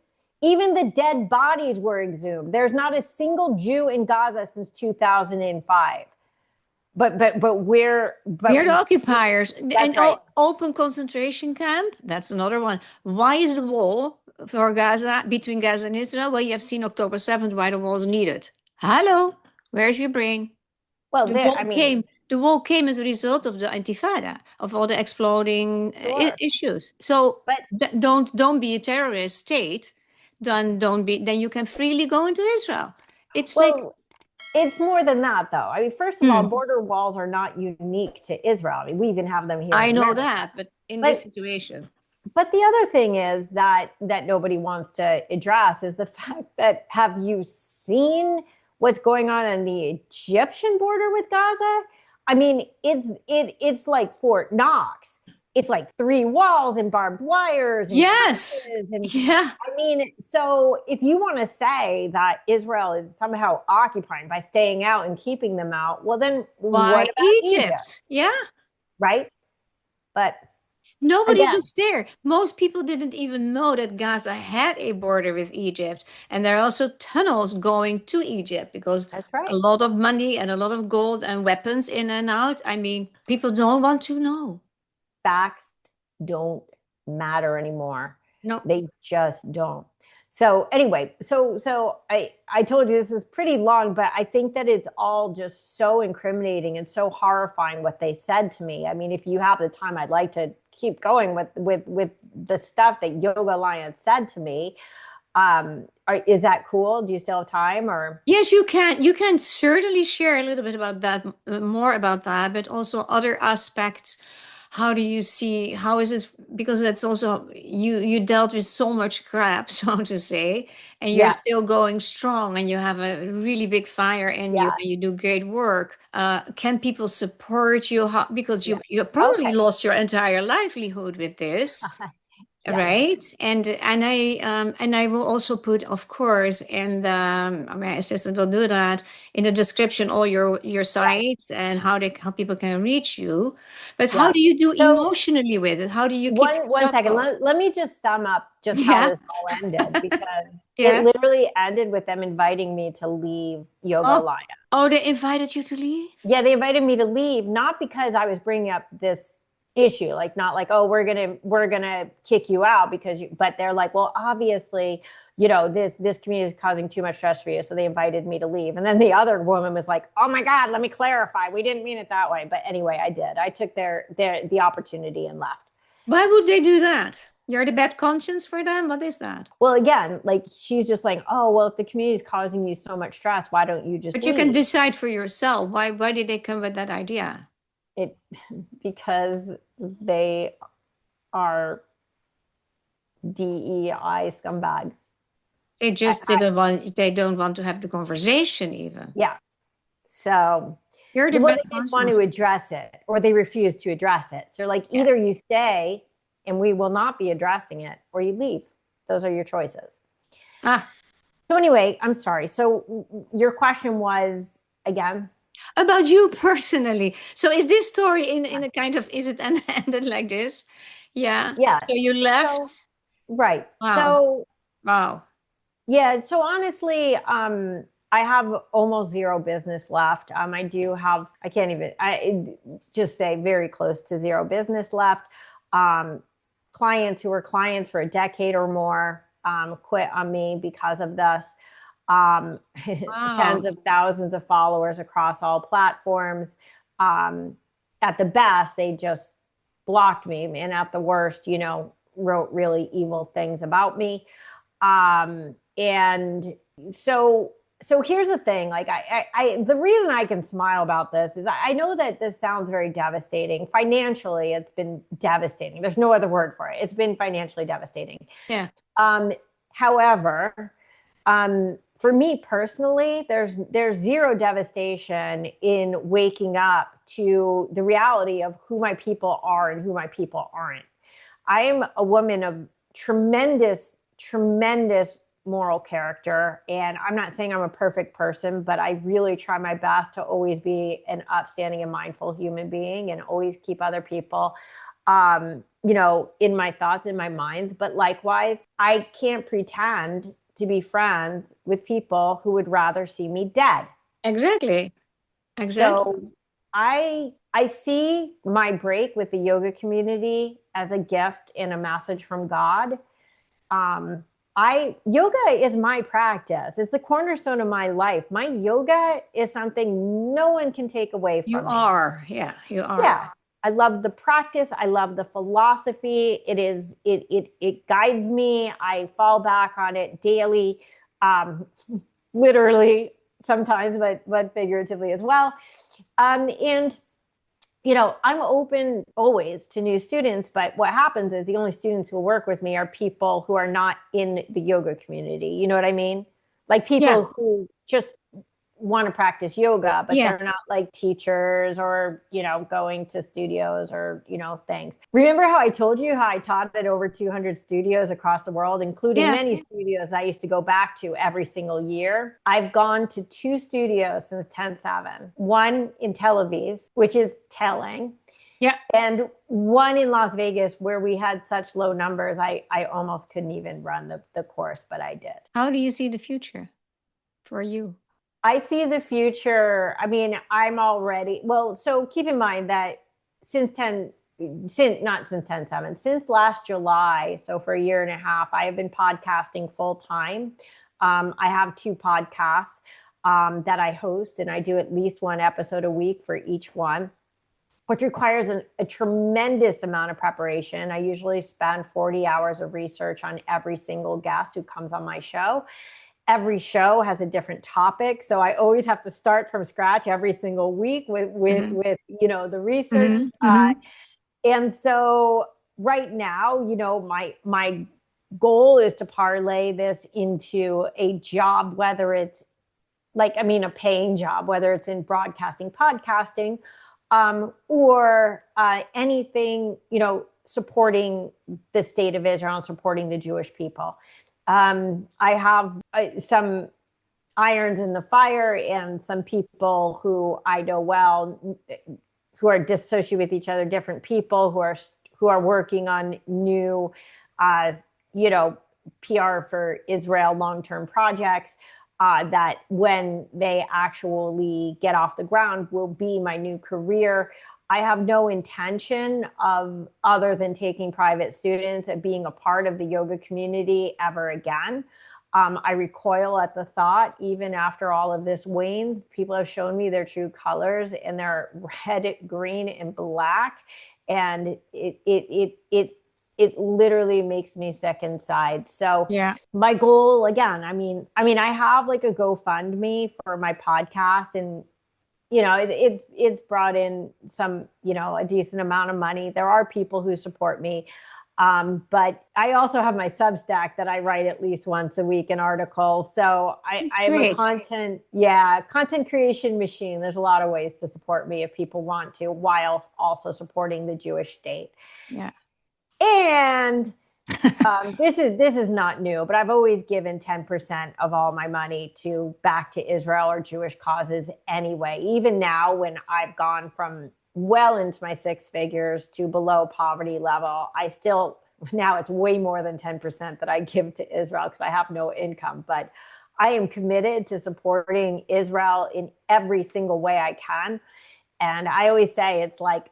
Even the dead bodies were exhumed. There's not a single Jew in Gaza since 2005. but we're We are the occupiers. that's And right. open concentration camp, that's another one. Why is the wall for Gaza, between Gaza and Israel? Well, you have seen October 7th, why the wall is needed. Hello, where's your brain? Well, The there, I wall mean, came. The wall came as a result of the Intifada, of all the exploding sure, issues. So but don't be a terrorist state. Don't be. Then you can freely go into Israel. It's like, well, it's more than that, though. I mean, first of all, hmm, border walls are not unique to Israel. I mean, we even have them here in I know America. that, but in this But situation, the other thing is that nobody wants to address is the fact that, have you seen what's going on the Egyptian border with Gaza? I mean, it's like Fort Knox. It's like 3 walls and barbed wires and yes, trenches. And yeah. I mean, so if you want to say that Israel is somehow occupying by staying out and keeping them out, well, then what Why about Egypt? Egypt? Yeah. Right? But Nobody again, looks there. Most people didn't even know that Gaza had a border with Egypt. And there are also tunnels going to Egypt because that's a right. lot of money and a lot of gold and weapons in and out. I mean, people don't want to know. Facts don't matter anymore. No. They just don't. So anyway, so I told you this is pretty long, but I think that it's all just so incriminating and so horrifying what they said to me. I mean, if you have the time, I'd like to keep going with the stuff that Yoga Alliance said to me. Is that cool? Do you still have time or? Yes, you can. You can certainly share a little bit about that, more about that, but also other aspects. How do you see? How is it? Because that's also you dealt with so much crap, so to say, and you're Yeah, still going strong, and you have a really big fire in you, yeah, and you do great work. Can people support you? How, because yeah. you probably Okay. lost your entire livelihood with this. Yes. Right, and I will also put, of course, and my assistant will do that in the description, all your Yeah. sites and how people can reach you. But how Yeah. do you do So emotionally with it? How do you keep one yourself second. going? Let me just sum up just how Yeah, this all ended, because it yeah. literally ended with them inviting me to leave Yoga Oh, Alliance. oh, they invited you to leave. Yeah, they invited me to leave, not because I was bringing up this issue, like not like, oh, we're gonna kick you out because you, but they're like, well, obviously, this community is causing too much stress for you, so they invited me to leave. And then the other woman was like, oh my God, let me clarify, we didn't mean it that way. But anyway, I did. I took the opportunity and left. Why would they do that? You're the bad conscience for them? What is that? Well, again, like she's just like, oh, well, if the community is causing you so much stress, why don't you just But you can leave? decide for yourself. Why did they come with that idea? It because they are DEI scumbags. They just didn't want, they don't want to have the conversation even. Yeah. So, You're the well, bad they didn't want conscience. to address it, or they refused to address it. So, like, Yeah. either you stay and we will not be addressing it, or you leave. Those are your choices. Ah, So, anyway, I'm sorry. So, your question was again? about you personally. So is this story in a kind of, is it ended like this? Yeah. Yeah. So you So, left. right. Wow. So, Wow. yeah. So, honestly, I have almost zero business left. I do have, I can't even, I just say very close to zero business left. Um, Clients who were clients for a decade or more quit on me because of this. Um, Wow. Tens of thousands of followers across all platforms. Um, at the best, they just blocked me, and at the worst, wrote really evil things about me. And so here's the thing, like the reason I can smile about this is I know that this sounds very devastating financially. It's been devastating. There's no other word for it. It's been financially devastating. Yeah. However, for me personally, there's zero devastation in waking up to the reality of who my people are and who my people aren't. I am a woman of tremendous, tremendous moral character. And I'm not saying I'm a perfect person, but I really try my best to always be an upstanding and mindful human being and always keep other people, in my thoughts, in my mind. But likewise, I can't pretend to be friends with people who would rather see me dead. Exactly. Exactly. So I see my break with the yoga community as a gift and a message from God. Yoga is my practice. It's the cornerstone of my life. My yoga is something no one can take away You from me. are. Yeah, you are. Yeah. I love the practice. I love the philosophy. It guides me. I fall back on it daily, literally sometimes, but figuratively as well. And I'm open always to new students, but what happens is the only students who work with me are people who are not in the yoga community. You know what I mean? Like Yeah. people who just want to practice yoga, but Yeah. they're not like teachers or, going to studios or, things. Remember how I told you how I taught at over 200 studios across the world, including Yeah. many studios I used to go back to every single year? I've gone to 2 studios since 10/7, one in Tel Aviv, which is telling. Yeah. And one in Las Vegas where we had such low numbers, I almost couldn't even run the course, but I did. How do you see the future for you? I see the future. I mean, I'm already, well, so keep in mind that since not since 10/7, since last July, so for a year and a half, I have been podcasting full time. I have 2 podcasts that I host, and I do at least 1 episode a week for each one, which requires a tremendous amount of preparation. I usually spend 40 hours of research on every single guest who comes on my show. Every show has a different topic, so I always have to start from scratch every single week with the research. Mm-hmm. Mm-hmm. And so right now, my goal is to parlay this into a job, whether it's a paying job, whether it's in broadcasting, podcasting, or anything, supporting the state of Israel and supporting the Jewish people. I have some irons in the fire and some people who I know well, who are dissociated with each other, different people who are working on new, PR for Israel long-term projects. That when they actually get off the ground will be my new career. I have no intention of, other than taking private students, of being a part of the yoga community ever again. I recoil at the thought, even after all of this wanes. People have shown me their true colors, and they're red, green, and black, and it literally makes me sick inside. So Yeah. my goal, again, I mean, I have like a GoFundMe for my podcast, and it's brought in some, a decent amount of money. There are people who support me. But I also have my Substack that I write at least once a week, an article. So I'm a content creation machine. There's a lot of ways to support me if people want to, while also supporting the Jewish state. Yeah. And this is not new, but I've always given 10% of all my money back to Israel or Jewish causes anyway. Even now, when I've gone from well into my 6 figures to below poverty level, now it's way more than 10% that I give to Israel because I have no income. But I am committed to supporting Israel in every single way I can. And I always say it's like,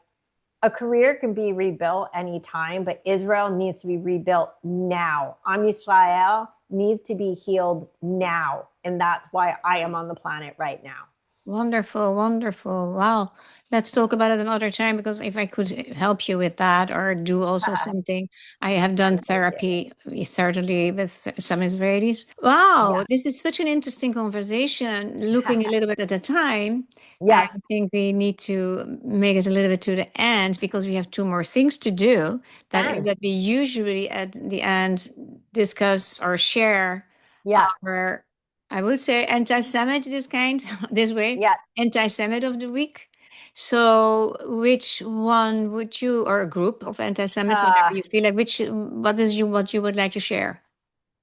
a career can be rebuilt anytime, but Israel needs to be rebuilt now. Am Yisrael needs to be healed now. And that's why I am on the planet right now. Wonderful, wonderful. Wow. Let's talk about it another time, because if I could help you with that or do also something, I have done therapy, certainly with some Israelis. Wow, Yeah. this is such an interesting conversation, looking a little bit at the time. And Yes. I think we need to make it a little bit to the end, because we have 2 more things to do. That is that we usually at the end discuss or share Yeah. our, I would say, anti-Semite this way, Yeah. anti-Semite of the week. So which one would you, or a group of anti-Semites, whatever you feel like, what you would like to share?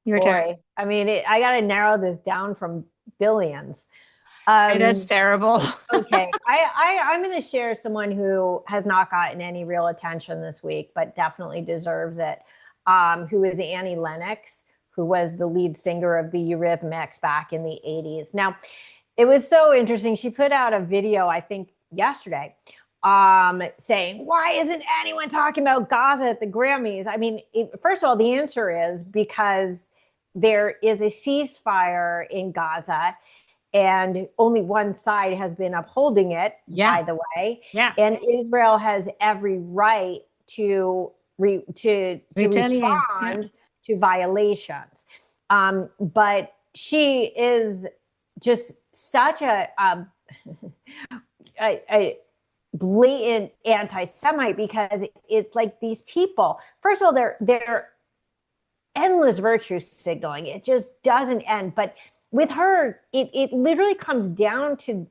Your turn. Boy, I mean, I got to narrow this down from billions. Hey, that's terrible. Okay. I'm going to share someone who has not gotten any real attention this week, but definitely deserves it. Who is Annie Lennox, who was the lead singer of the Eurythmics back in the 80s. Now, it was so interesting. She put out a video, I think yesterday, saying, why isn't anyone talking about Gaza at the Grammys? I mean, first of all, the answer is because there is a ceasefire in Gaza and only one side has been upholding it, by the way. Yeah. And Israel has every right to respond to violations. But she is just such a blatant anti-Semite, because it's like these people, first of all, they're endless virtue signaling. It just doesn't end. But with her, it literally comes down to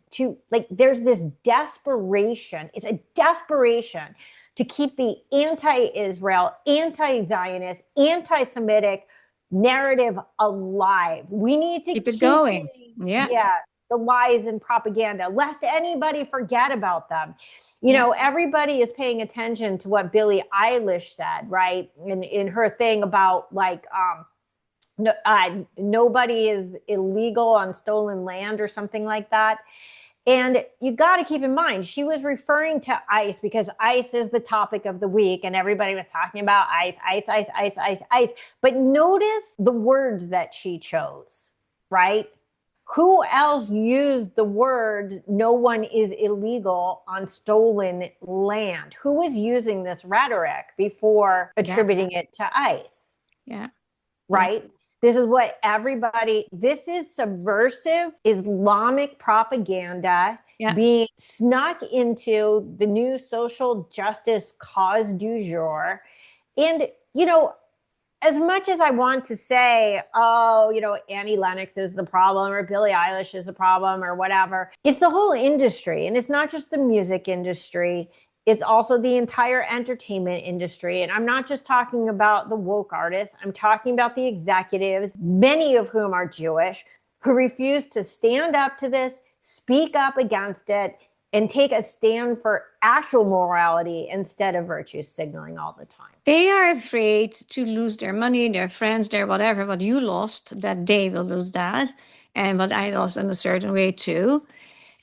like, there's this desperation. It's a desperation to keep the anti-Israel, anti-Zionist, anti-Semitic narrative alive. We need to keep it going. Yeah, the lies and propaganda, lest anybody forget about them. You know, everybody is paying attention to what Billie Eilish said, right? In her thing about like, nobody is illegal on stolen land or something like that. And you got to keep in mind, she was referring to ICE, because ICE is the topic of the week and everybody was talking about ICE, ICE, ICE, ICE, ICE, ICE. But notice the words that she chose, right? Who else used the word no one is illegal on stolen land? Who was using this rhetoric before attributing it to ICE? Yeah. Right? This is what this is subversive Islamic propaganda being snuck into the new social justice cause du jour. And, you know, as much as I want to say, oh, you know, Annie Lennox is the problem or Billie Eilish is the problem or whatever, it's the whole industry. And it's not just the music industry. It's also the entire entertainment industry. And I'm not just talking about the woke artists. I'm talking about the executives, many of whom are Jewish, who refuse to stand up to this, speak up against it, and take a stand for actual morality instead of virtue signaling all the time. They are afraid to lose their money, their friends, their whatever. What you lost, that they will lose that. And what I lost in a certain way too.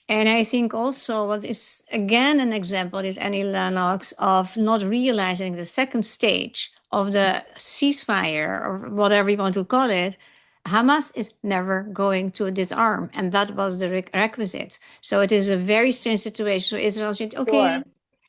And I think also what is, again, an example is Annie Lennox of not realizing the second stage of the ceasefire, or whatever you want to call it. Hamas is never going to disarm. And that was the requisite. So it is a very strange situation. So Israel said, okay. Sure.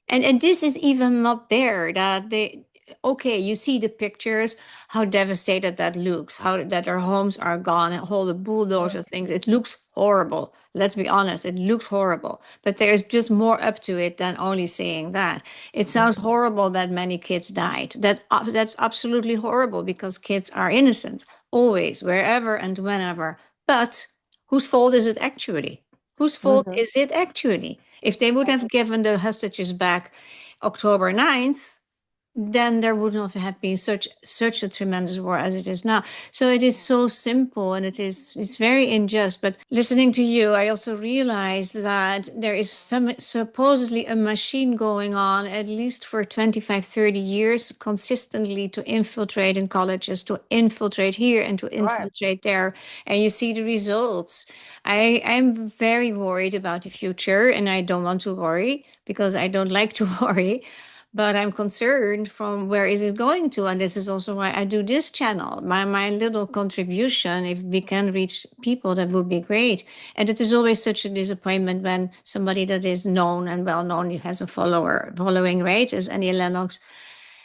And this is even not there, that they, okay, you see the pictures, how devastated that looks, how that their homes are gone, and all the bulldozer things. It looks horrible. Let's be honest, it looks horrible. But there's just more up to it than only saying that. It sounds horrible that many kids died. That's absolutely horrible, because kids are innocent, always, wherever and whenever. But whose fault is it actually? Whose fault is it actually? If they would have given the hostages back October 9th, then there would not have been such a tremendous war as it is now. So it is so simple, and it's very unjust. But listening to you, I also realized that there is supposedly a machine going on, at least for 25, 30 years, consistently, to infiltrate in colleges, to infiltrate here and to infiltrate there. And you see the results. I'm very worried about the future, and I don't want to worry because I don't like to worry. But I'm concerned from where is it going to? And this is also why I do this channel. My little contribution, if we can reach people, that would be great. And it is always such a disappointment when somebody that is known and well-known has a following, right? As Annie Lennox.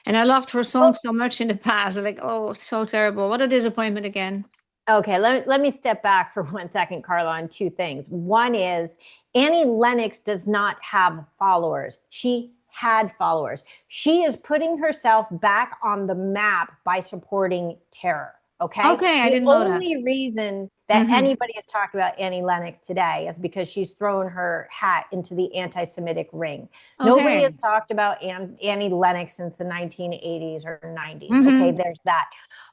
And I loved her song so much in the past. Like, oh, it's so terrible. What a disappointment again. Okay, let me step back for 1 second, Carla, on two things. One is Annie Lennox does not have followers. She had followers. She is putting herself back on the map by supporting terror. Okay, I didn't know that. The only reason that anybody is talking about Annie Lennox today is because she's thrown her hat into the anti-Semitic ring. Okay. Nobody has talked about Annie Lennox since the 1980s or 90s. Okay, there's that.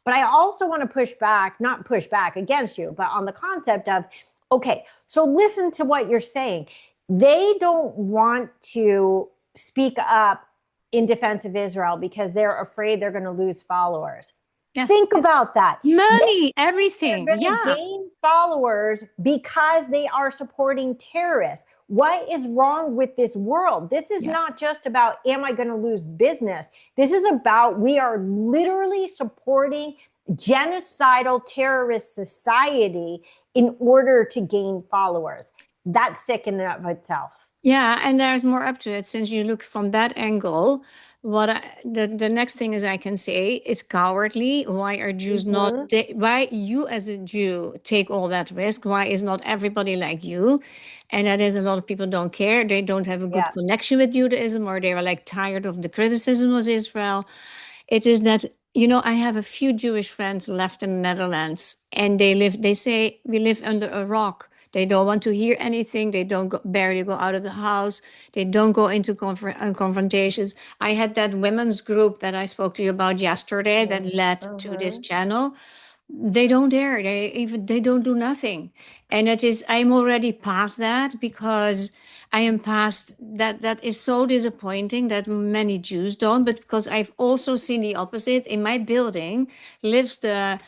But I also want to not push back against you, but on the concept of, okay, so listen to what you're saying. They don't want to speak up in defense of Israel because they're afraid they're going to lose followers. Yeah. Think about that. Money, They're everything. going to Yeah. gain followers because they are supporting terrorists. What is wrong with this world? This is Yeah. not just about, am I going to lose business? This is about, we are literally supporting genocidal terrorist society in order to gain followers. That's sick in and of itself. Yeah, and there's more up to it since you look from that angle. The next thing is I can say it's cowardly. Why are Jews not Mm-hmm. why you as a Jew take all that risk? Why is not everybody like you? And that is a lot of people don't care. They don't have a good Yeah. connection with Judaism, or they are like tired of the criticism of Israel. It is that, I have a few Jewish friends left in the Netherlands, and they say we live under a rock. They don't want to hear anything. They don't barely go out of the house. They don't go into confrontations. I had that women's group that I spoke to you about yesterday that led to this Mm-hmm. channel. They don't dare. They don't do nothing. And it is, I'm already past that, because I am past that. That is so disappointing that many Jews don't, but because I've also seen the opposite. In my building lives the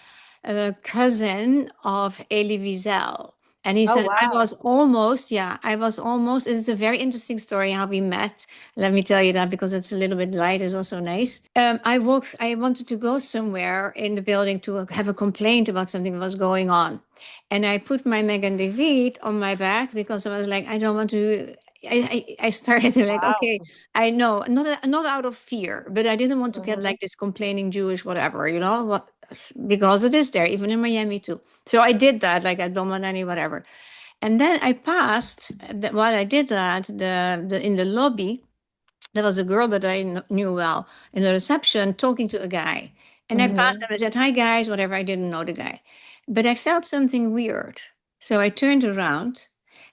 cousin of Elie Wiesel. And he Oh, said, wow. I was almost, it's a very interesting story how we met. Let me tell you that, because it's a little bit light, is also nice. I wanted to go somewhere in the building to have a complaint about something that was going on. And I put my Megan David on my back, because I was like, I don't want to. I started to like, Wow. okay, I know, not out of fear, but I didn't want to get Mm-hmm. like this complaining Jewish whatever, what, because it is there, even in Miami too. So I did that, like I don't want any whatever. And then I passed, while I did that, the in the lobby, there was a girl that I knew well in the reception talking to a guy. And I passed Mm-hmm. them. I said, hi, guys, whatever. I didn't know the guy. But I felt something weird. So I turned around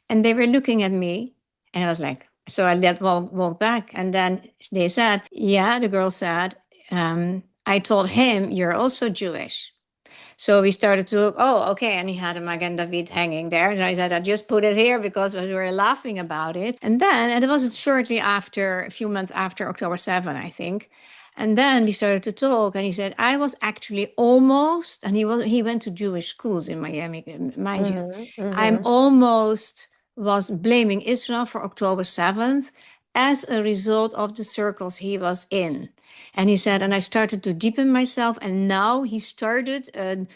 and they were looking at me. And I was like, so I let walk back. And then they said, yeah, the girl said, I told him, you're also Jewish. So we started to look, oh, okay. And he had a Magen David hanging there. And I said, I just put it here because we were laughing about it. And it was shortly after, a few months after October 7, I think. And then we started to talk, and he said, I was actually almost, and he went to Jewish schools in Miami, mind you. Mm-hmm. I'm Mm-hmm. almost was blaming Israel for October 7th as a result of the circles he was in. And he said, and I started to deepen myself. And now he started a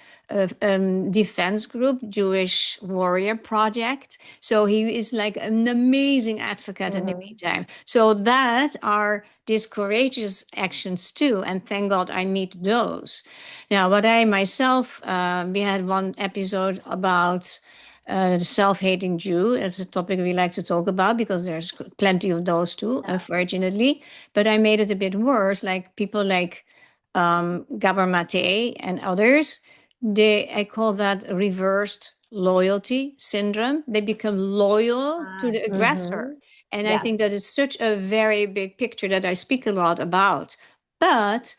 defense group, Jewish Warrior Project. So he is like an amazing advocate in the Mm-hmm. meantime. So that are these courageous actions too. And thank God I meet those. Now, what I myself, we had one episode about the self-hating Jew. It's a topic we like to talk about because there's plenty of those too, unfortunately. But I made it a bit worse. Like people like Gabor Mate and others, I call that reversed loyalty syndrome. They become loyal to the aggressor. Mm-hmm. And I Yeah. think that is such a very big picture that I speak a lot about. But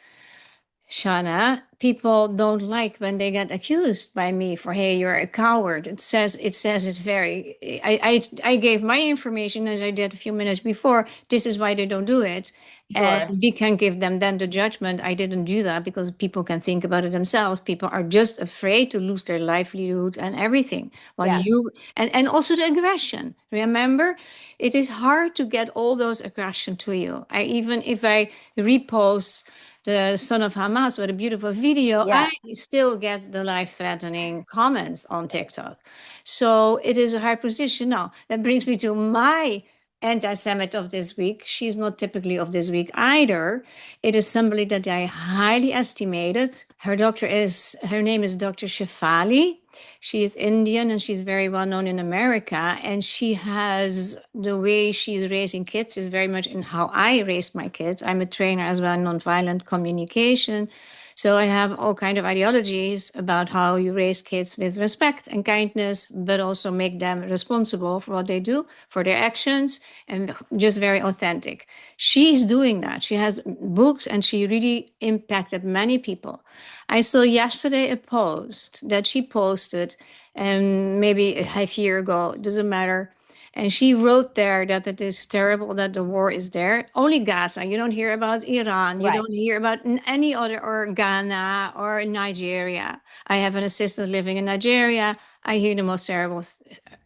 Shana, people don't like when they get accused by me for, hey, you're a coward. It says it's very. I gave my information as I did a few minutes before. This is why they don't do it, and Sure. we can give them then the judgment. I didn't do that because people can think about it themselves. People are just afraid to lose their livelihood and everything. While Yes. you and also the aggression. Remember, it is hard to get all those aggression to you. I even if I repost the son of Hamas with a beautiful video, I Yeah. still get the life-threatening comments on TikTok. So it is a high position. Now, that brings me to my anti-Semite of this week. She's not typically of this week either. It is somebody that I highly estimated. Her name is Dr. Shefali. She is Indian and she's very well known in America. And she has the way she's raising kids is very much in how I raised my kids. I'm a trainer as well in nonviolent communication. So I have all kind of ideologies about how you raise kids with respect and kindness, but also make them responsible for what they do, for their actions, and just very authentic. She's doing that. She has books and she really impacted many people. I saw yesterday a post that she posted, and maybe a half year ago, doesn't matter. And she wrote there that it is terrible that the war is there. Only Gaza. You don't hear about Iran. You Right. don't hear about any other, or Ghana or Nigeria. I have an assistant living in Nigeria. I hear the most terrible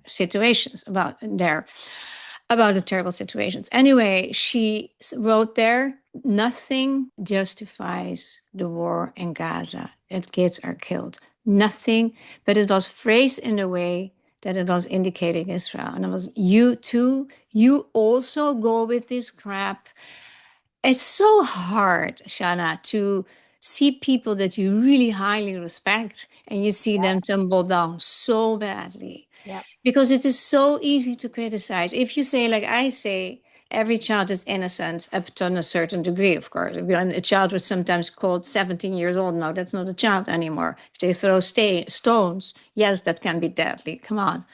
situations about there, about the terrible situations. Anyway, she wrote there, nothing justifies the war in Gaza. That kids are killed. Nothing, but it was phrased in a way that it was indicating Israel. And it was, you too, you also go with this crap. It's so hard, Shana, to see people that you really highly respect and you see Yeah. them tumble down so badly, Yeah. because it is so easy to criticize. If you say, like I say, every child is innocent up to a certain degree, of course. A child was sometimes called 17 years old. Now that's not a child anymore. If they throw stones, yes, that can be deadly. Come on.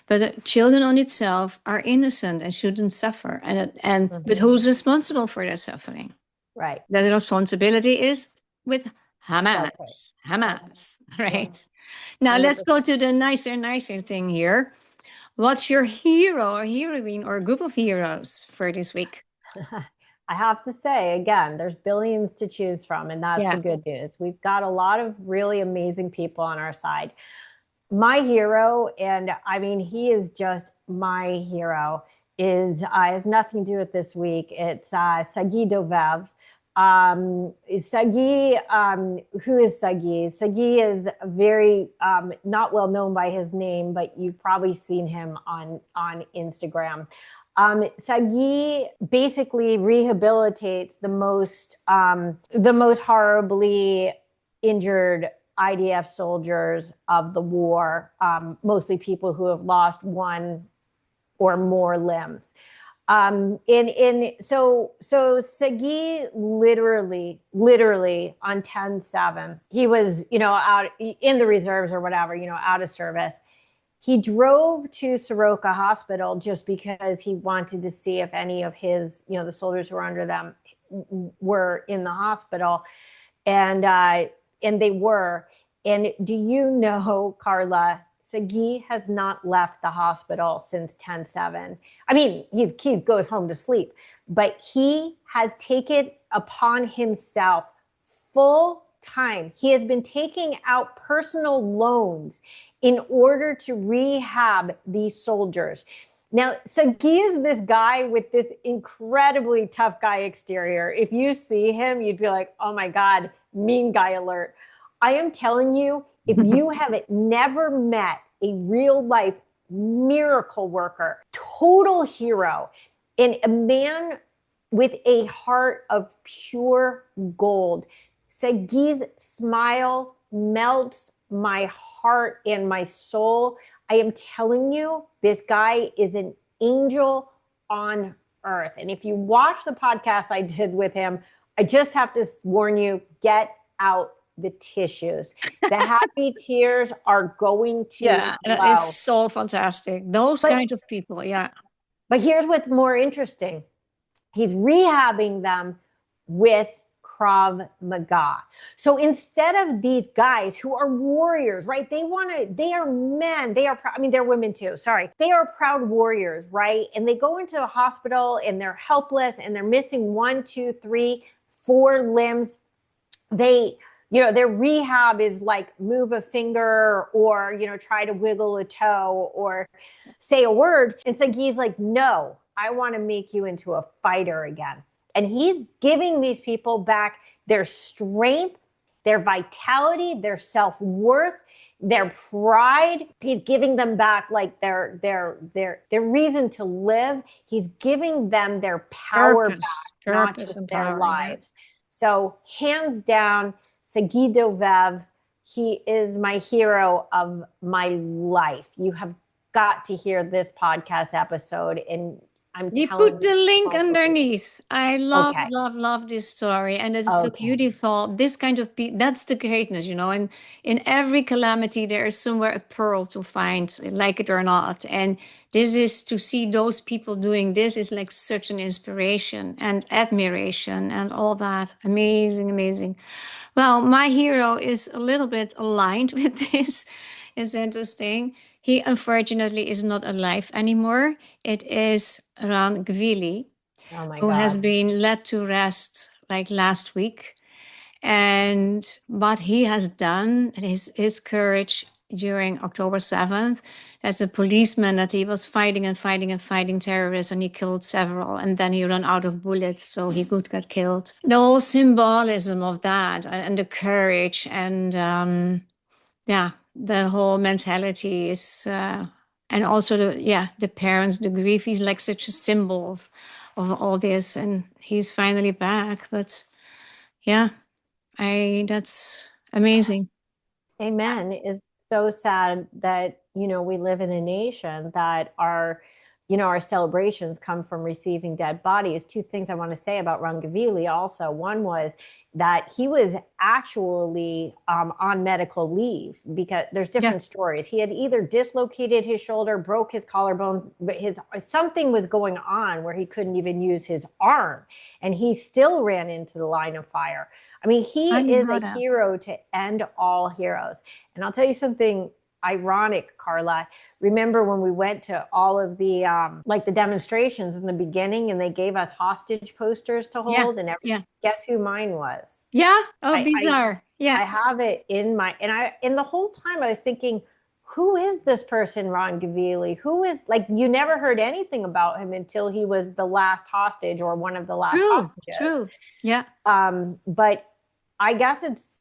But children on itself are innocent and shouldn't suffer. But Mhm. who's responsible for their suffering? Right. The responsibility is with Okay. Hamas. That's Hamas, yeah, right? Now let's 100%. go to the nicer thing here. What's your hero or heroine or group of heroes for this week? I have to say, again, there's billions to choose from, and that's the Yeah. good news. We've got a lot of really amazing people on our side. My hero, and I mean, he is just my hero, is has nothing to do with this week. It's Sagi Dovev. Sagi, who is Sagi? Sagi is very not well known by his name, but you've probably seen him on Instagram. Sagi basically rehabilitates the most horribly injured IDF soldiers of the war, mostly people who have lost one or more limbs. So Sagi literally on 10/7, he was, out in the reserves or whatever, out of service. He drove to Soroka Hospital just because he wanted to see if any of his, the soldiers who were under them were in the hospital. And they were. And do you know, Carla, Sagi has not left the hospital since 10/7. I mean, he goes home to sleep, but he has taken upon himself full time. He has been taking out personal loans in order to rehab these soldiers. Now, Sagi is this guy with this incredibly tough guy exterior. If you see him, you'd be like, oh my God, mean guy alert. I am telling you, if you have never met a real life miracle worker, total hero, and a man with a heart of pure gold, Sagi's smile melts my heart and my soul. I am telling you, this guy is an angel on earth. And if you watch the podcast I did with him, I just have to warn you, get out the tissues. The happy tears are going to Yeah, that is flow. so fantastic. Those But kind of people. Yeah. here's what's more interesting. He's rehabbing them with Krav Maga. So instead of these guys who are warriors, right? They are men. They're women too. Sorry. They are proud warriors, right? And they go into a hospital and they're helpless and they're missing 1, 2, 3, 4 limbs. Their rehab is like move a finger or, try to wiggle a toe or say a word. And Sagi's like, no, I want to make you into a fighter again. And he's giving these people back their strength, their vitality, their self-worth, their pride. He's giving them back like their reason to live. He's giving them their power back, not Purpose just and their power. Yeah. lives. So hands down, Sagi Dovev, he is my hero of my life. You have got to hear this podcast episode, and I'm We telling put you, the link all the way. underneath. I love, Okay. love this story. And it is so Okay. beautiful. This kind of people, that's the greatness, And in every calamity, there is somewhere a pearl to find, like it or not. And this is to see those people doing this is like such an inspiration and admiration and all that. Amazing, amazing. Well, my hero is a little bit aligned with this. It's interesting. He unfortunately is not alive anymore. It is Ran Gvili, Oh my who has God. been led to rest like last week. And what he has done, his courage during October 7th, as a policeman, that he was fighting and fighting and fighting terrorists, and he killed several, and then he ran out of bullets, so he could get killed. The whole symbolism of that and the courage and yeah, the whole mentality is and also the parents, the grief. He's like such a symbol of all this, and he's finally back. But yeah, that's amazing. Amen. It's so sad that, we live in a nation that our celebrations come from receiving dead bodies. Two things I want to say about Rangavili also. One was that he was actually on medical leave, because there's different stories. He had either dislocated his shoulder, broke his collarbone, but something was going on where he couldn't even use his arm, and he still ran into the line of fire. I mean, he is a hero to end all heroes. And I'll tell you something ironic, Carla. Remember when we went to all of the like the demonstrations in the beginning, and they gave us hostage posters to hold, and guess who mine was? Yeah. Oh, bizarre. I have it in my, and the whole time I was thinking, who is this person, Ron Gavili? Who is, like, you never heard anything about him until he was the last hostage, or one of the last hostages. True. Yeah. But I guess it's,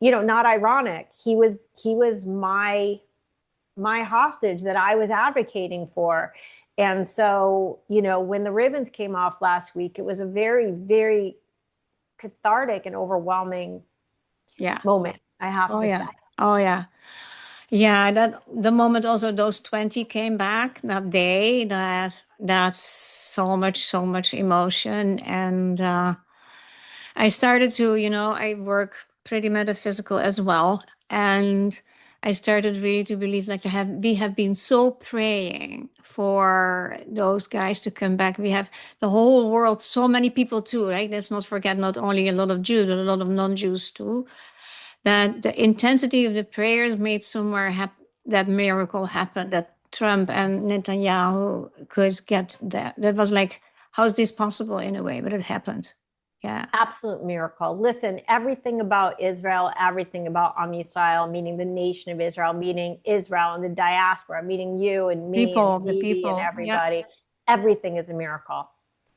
not ironic. He was my hostage that I was advocating for. And so, when the ribbons came off last week, it was a very, very cathartic and overwhelming moment, I have to say. Oh, yeah. Yeah, that the moment also those 20 came back that day, that's so much emotion. And I started to, I work pretty metaphysical as well. And I started really to believe, like, we have been so praying for those guys to come back. We have the whole world, so many people too, right? Let's not forget, not only a lot of Jews, but a lot of non-Jews too. That the intensity of the prayers made somewhere that miracle happen, that Trump and Netanyahu could get that. That was like, how is this possible in a way? But it happened. Yeah. Absolute miracle. Listen, everything about Israel, everything about Am Yisrael, meaning the nation of Israel, meaning Israel and the diaspora, meaning you and me and Vivi and everybody. Everything is a miracle.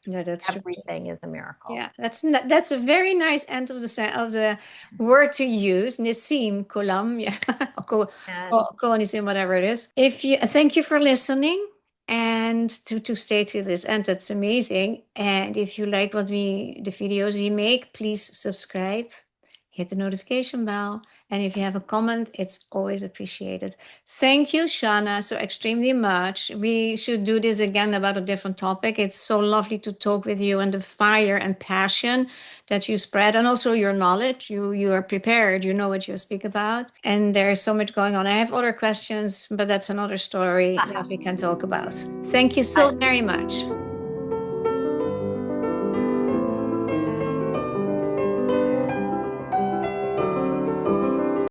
Yeah, that's everything is a miracle. Yeah, that's a very nice end of the word to use. Nisim kolam, yeah, nisim, whatever it is. Thank you for listening and to stay to this end. That's amazing. And if you like the videos we make, please subscribe, hit the notification bell. And if you have a comment, it's always appreciated. Thank you, Shana, so extremely much. We should do this again about a different topic. It's so lovely to talk with you, and the fire and passion that you spread, and also your knowledge. You are prepared. You know what you speak about. And there's so much going on. I have other questions, but that's another story that we can talk about. Thank you so very much.